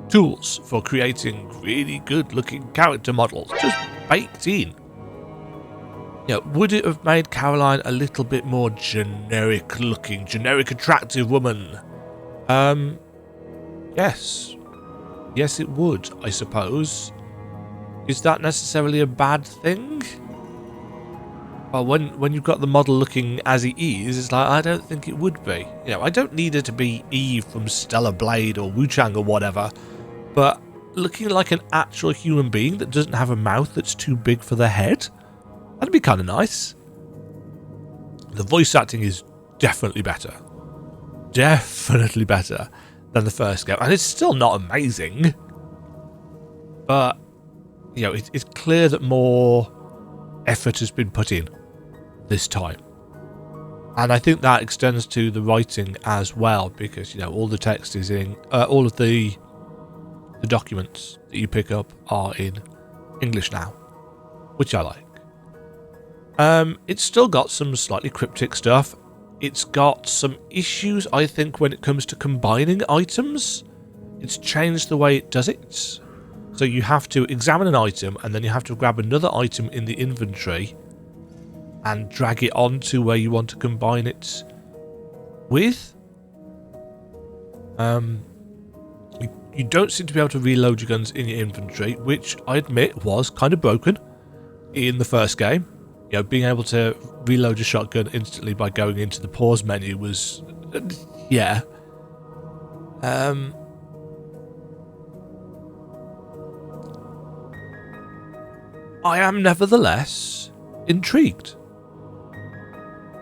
tools for creating really good looking character models, just baked in. You know, would it have made Caroline a little bit more generic looking, generic attractive woman? Yes. Yes, it would, I suppose. Is that necessarily a bad thing? Well, when you've got the model looking as he is, it's like, I don't think it would be. You know, I don't need her to be Eve from Stellar Blade or Wu Chang or whatever, but looking like an actual human being that doesn't have a mouth that's too big for the head, that'd be kind of nice. The voice acting is definitely better. Definitely better than the first game. And it's still not amazing, but, you know, it's clear that more effort has been put in this time. And I think that extends to the writing as well, because, you know, all the text is in, all of the documents that you pick up are in English now, which I like. It's still got some slightly cryptic stuff. It's got some issues, I think, when it comes to combining items. It's changed the way it does it. So you have to examine an item, and then you have to grab another item in the inventory and drag it on to where you want to combine it with. You don't seem to be able to reload your guns in your inventory, which I admit was kind of broken in the first game. You know, being able to reload your shotgun instantly by going into the pause menu was... yeah. I am nevertheless intrigued.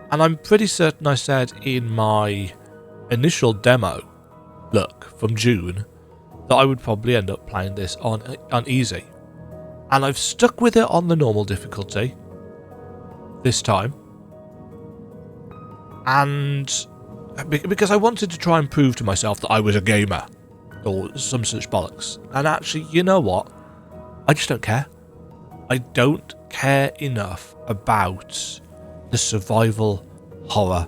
And I'm pretty certain I said in my initial demo look from June that I would probably end up playing this on easy. And I've stuck with it on the normal difficulty this time. And because I wanted to try and prove to myself that I was a gamer or some such bollocks. And actually, you know what? I just don't care. I don't care enough about the survival horror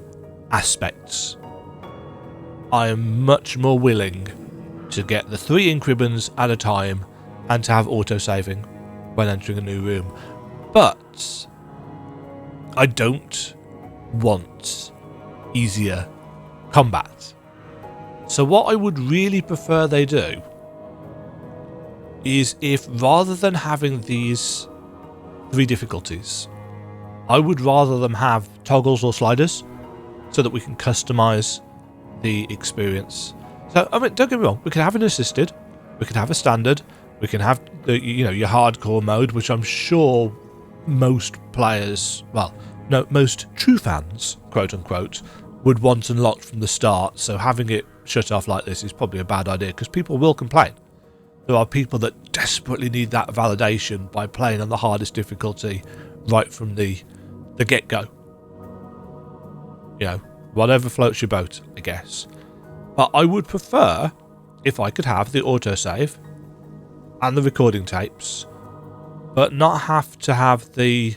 aspects, I am much more willing to get the 3 ink ribbons at a time and to have auto-saving when entering a new room. But I don't want easier combat. So what I would really prefer they do is, if rather than having these 3 difficulties, I would rather them have toggles or sliders so that we can customize the experience. So, I mean, don't get me wrong, we could have an assisted, we could have a standard, we can have the, your hardcore mode, which I'm sure most players, well, no, most true fans, quote unquote, would want unlocked from the start. So having it shut off like this is probably a bad idea, because people will complain. There are people that desperately need that validation by playing on the hardest difficulty right from the get-go. Whatever floats your boat, I guess. But I would prefer if I could have the autosave and the recording tapes, but not have to have the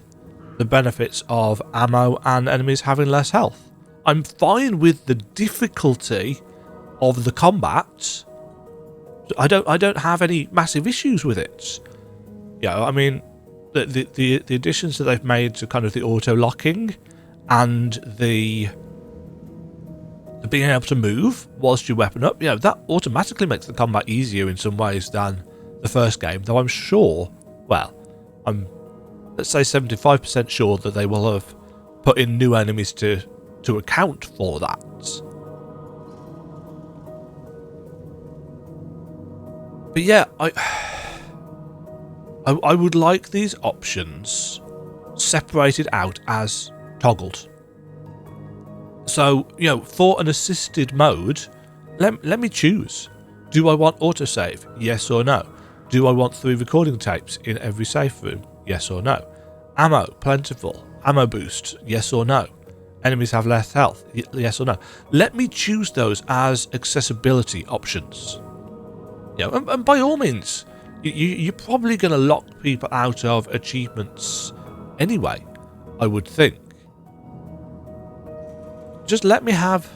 benefits of ammo and enemies having less health. I'm fine with the difficulty of the combat. I don't have any massive issues with it. I mean, the additions that they've made to kind of the auto locking and the being able to move whilst you weapon up, that automatically makes the combat easier in some ways than the first game. Though I'm sure, well, I'm, let's say 75% sure that they will have put in new enemies to account for that. But yeah, I would like these options separated out as toggled. So, for an assisted mode, let me choose. Do I want autosave? Yes or no? Do I want 3 recording tapes in every safe room? Yes or no? Ammo, plentiful. Ammo boost? Yes or no? Enemies have less health? Yes or no? Let me choose those as accessibility options. And by all means, you're probably going to lock people out of achievements anyway, I would think. Just let me have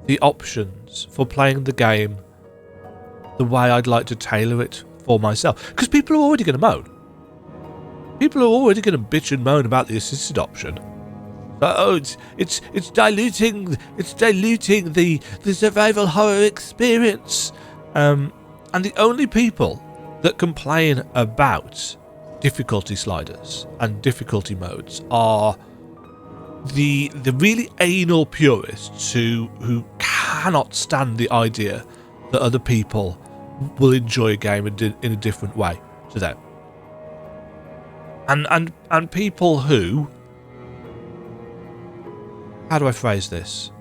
the options for playing the game the way I'd like to tailor it for myself. Because people are already going to moan. People are already going to bitch and moan about the assisted option. It's diluting the survival horror experience. And the only people that complain about difficulty sliders and difficulty modes are the really anal purists who cannot stand the idea that other people will enjoy a game in a different way to them. And people who, how do I phrase this?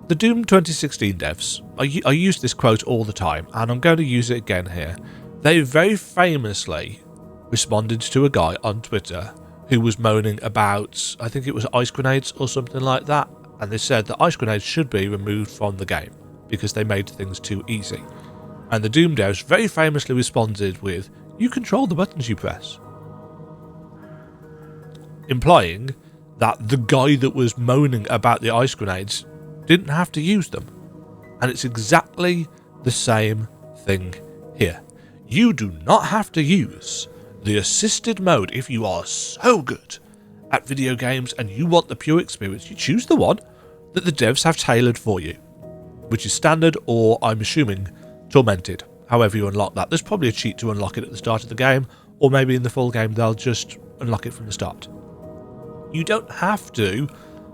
The Doom 2016 devs, I use this quote all the time, and I'm going to use it again here. They very famously responded to a guy on Twitter who was moaning about, I think it was ice grenades or something like that, and they said that ice grenades should be removed from the game because they made things too easy. And the Doom devs very famously responded with, "You control the buttons you press," implying that the guy that was moaning about the ice grenades didn't have to use them. And it's exactly the same thing here. You do not have to use the assisted mode if you are so good at video games and you want the pure experience. You choose the one that the devs have tailored for you, which is standard, or I'm assuming tormented, however you unlock that. There's probably a cheat to unlock it at the start of the game, or maybe in the full game they'll just unlock it from the start. You don't have to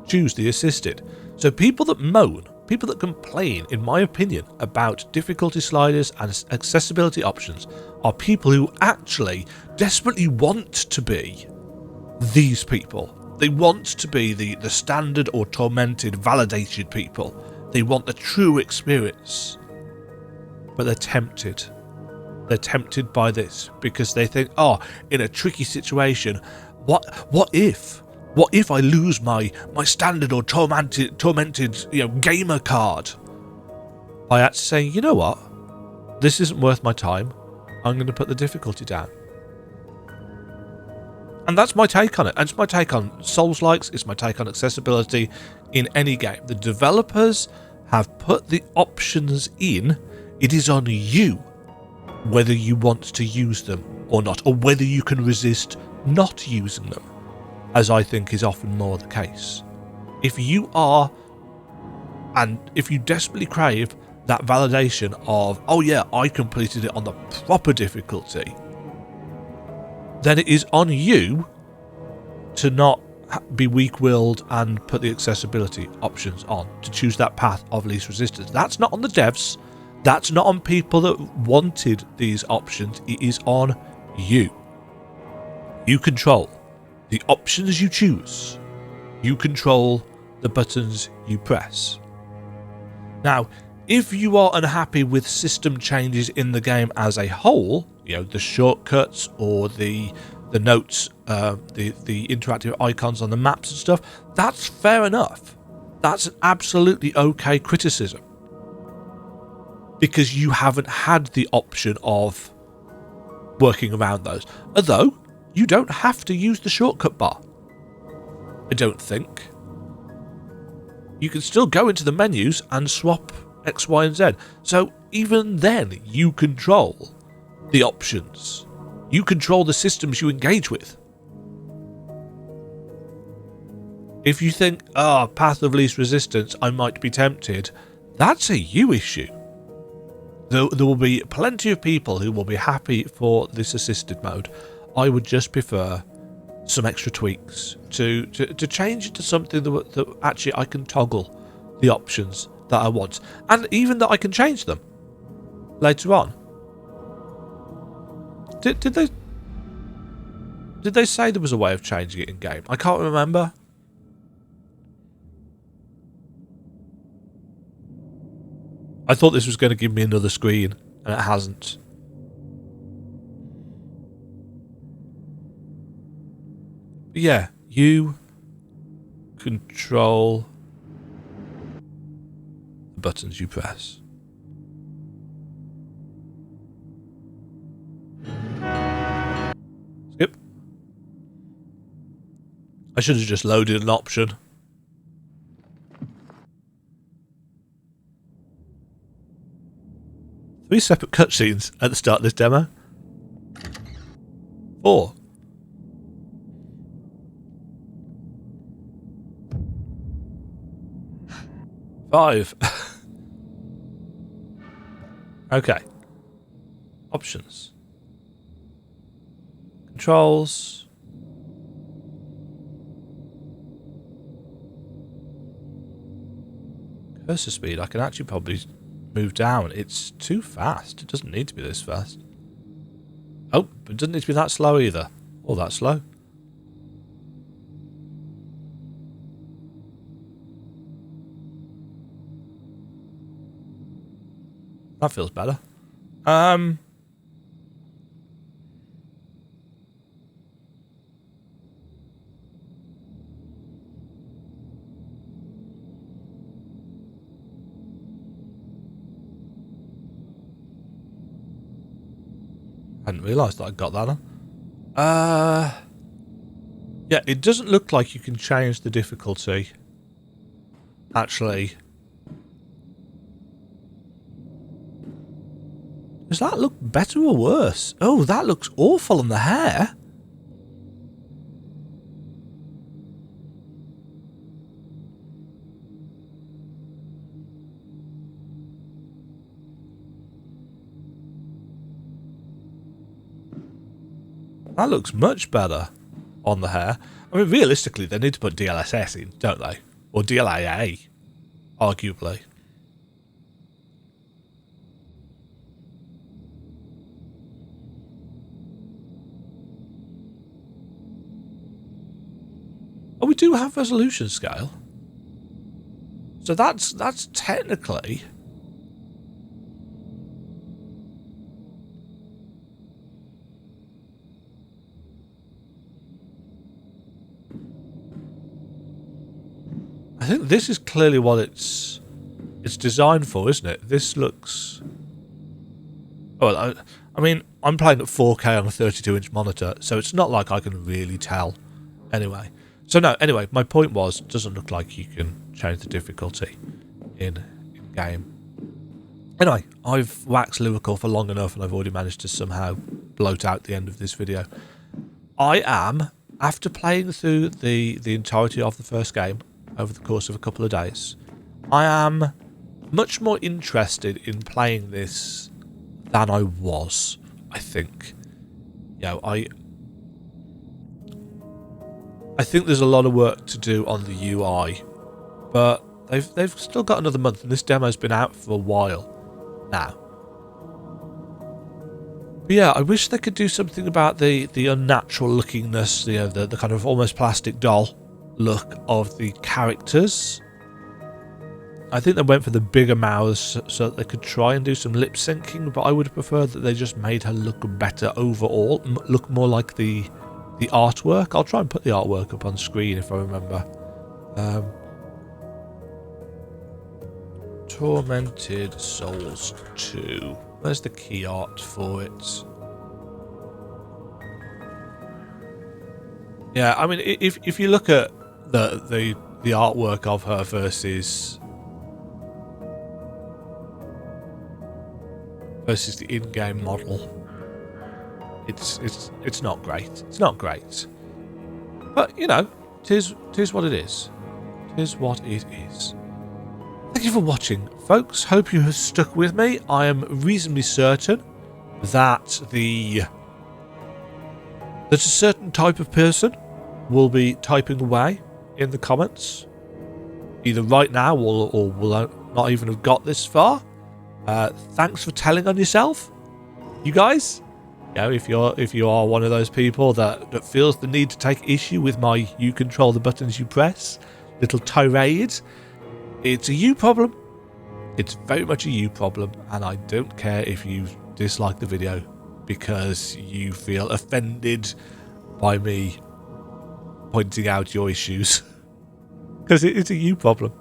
choose the assisted. So people that moan, people that complain, in my opinion, about difficulty sliders and accessibility options are people who actually desperately want to be these people. They want to be the standard or tormented, validated people. They want the true experience. But they're tempted. They're tempted by this because they think, in a tricky situation, what if? What if I lose my standard or tormented gamer card? By actually saying, you know what? This isn't worth my time. I'm going to put the difficulty down. And that's my take on it. And it's my take on Souls-likes. It's my take on accessibility in any game. The developers have put the options in. It is on you whether you want to use them or not, or whether you can resist not using them, as I think is often more the case. If you are, and if you desperately crave that validation of, oh yeah, I completed it on the proper difficulty, then it is on you to not be weak-willed and put the accessibility options on, to choose that path of least resistance. That's not on the devs. That's not on people that wanted these options. It is on you. You control the options you choose. You control the buttons you press. Now, if you are unhappy with system changes in the game as a whole, you know, the shortcuts or the notes, the interactive icons on the maps and stuff, that's fair enough. That's an absolutely okay criticism. Because you haven't had the option of working around those. Although, you don't have to use the shortcut bar. I don't think. You can still go into the menus and swap X, Y, and Z. So even then, you control the options. You control the systems you engage with. If you think, path of least resistance, I might be tempted, that's a you issue. There will be plenty of people who will be happy for this assisted mode. I would just prefer some extra tweaks to change it to something that actually I can toggle the options that I want, and even that I can change them later on. Did they say there was a way of changing it in game? I can't remember. I thought this was going to give me another screen, and it hasn't. But yeah, you control the buttons you press. Skip. I should have just loaded an option. 3 separate cutscenes at the start of this demo. 4. Five. Okay. Options. Controls. Cursor speed. I can actually probably move down. It's too fast. It doesn't need to be this fast. Oh, but it doesn't need to be that slow either. Or that slow. That feels better. Hadn't realised that I got that on. Yeah, it doesn't look like you can change the difficulty. Actually. Does that look better or worse? Oh, that looks awful on the hair. That looks much better on the hair. I mean, realistically, they need to put DLSS in, don't they? Or DLAA, arguably. Oh, we do have resolution scale. So that's technically... I think this is clearly what it's designed for, isn't it? This looks... Well, I mean, I'm playing at 4K on a 32-inch monitor, so it's not like I can really tell. Anyway, so no. Anyway, my point was, it doesn't look like you can change the difficulty in game. Anyway, I've waxed lyrical for long enough, and I've already managed to somehow bloat out the end of this video. I am, after playing through the entirety of the first game over the course of a couple of days, I am much more interested in playing this than I was, I think. You know, I think there's a lot of work to do on the UI, but they've still got another month, and this demo's been out for a while now. But yeah, I wish they could do something about the unnatural lookingness, you know, the kind of almost plastic doll look of the characters. I think they went for the bigger mouths so that they could try and do some lip syncing, but I would have preferred that they just made her look better overall, look more like the artwork. I'll try and put the artwork up on screen if I remember. Tormented Souls 2. Where's the key art for it? Yeah, I mean, if you look at the artwork of her versus the in-game model, it's not great. It's not great. But you know, tis what it is. Tis what it is. Thank you for watching, folks. Hope you have stuck with me. I am reasonably certain that a certain type of person will be typing away in the comments, either right now or will not even have got this far. Thanks for telling on yourself, you guys. You know, if you are one of those people that feels the need to take issue with my "you control the buttons you press" little tirade, it's a you problem. It's very much a you problem, and I don't care if you dislike the video because you feel offended by me pointing out your issues, because it's a you problem.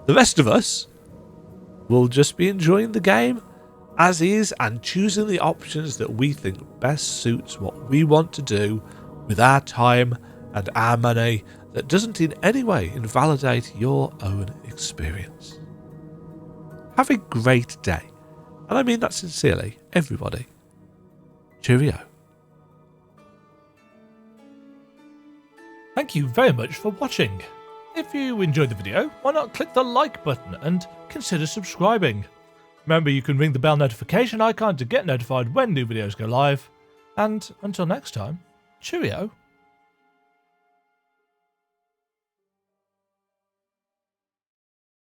The rest of us will just be enjoying the game as is and choosing the options that we think best suits what we want to do with our time and our money, that doesn't in any way invalidate your own experience. Have a great day, and I mean that sincerely, everybody. Cheerio. Thank you very much for watching. If you enjoyed the video, why not click the like button and consider subscribing. Remember, you can ring the bell notification icon to get notified when new videos go live. And until next time, cheerio.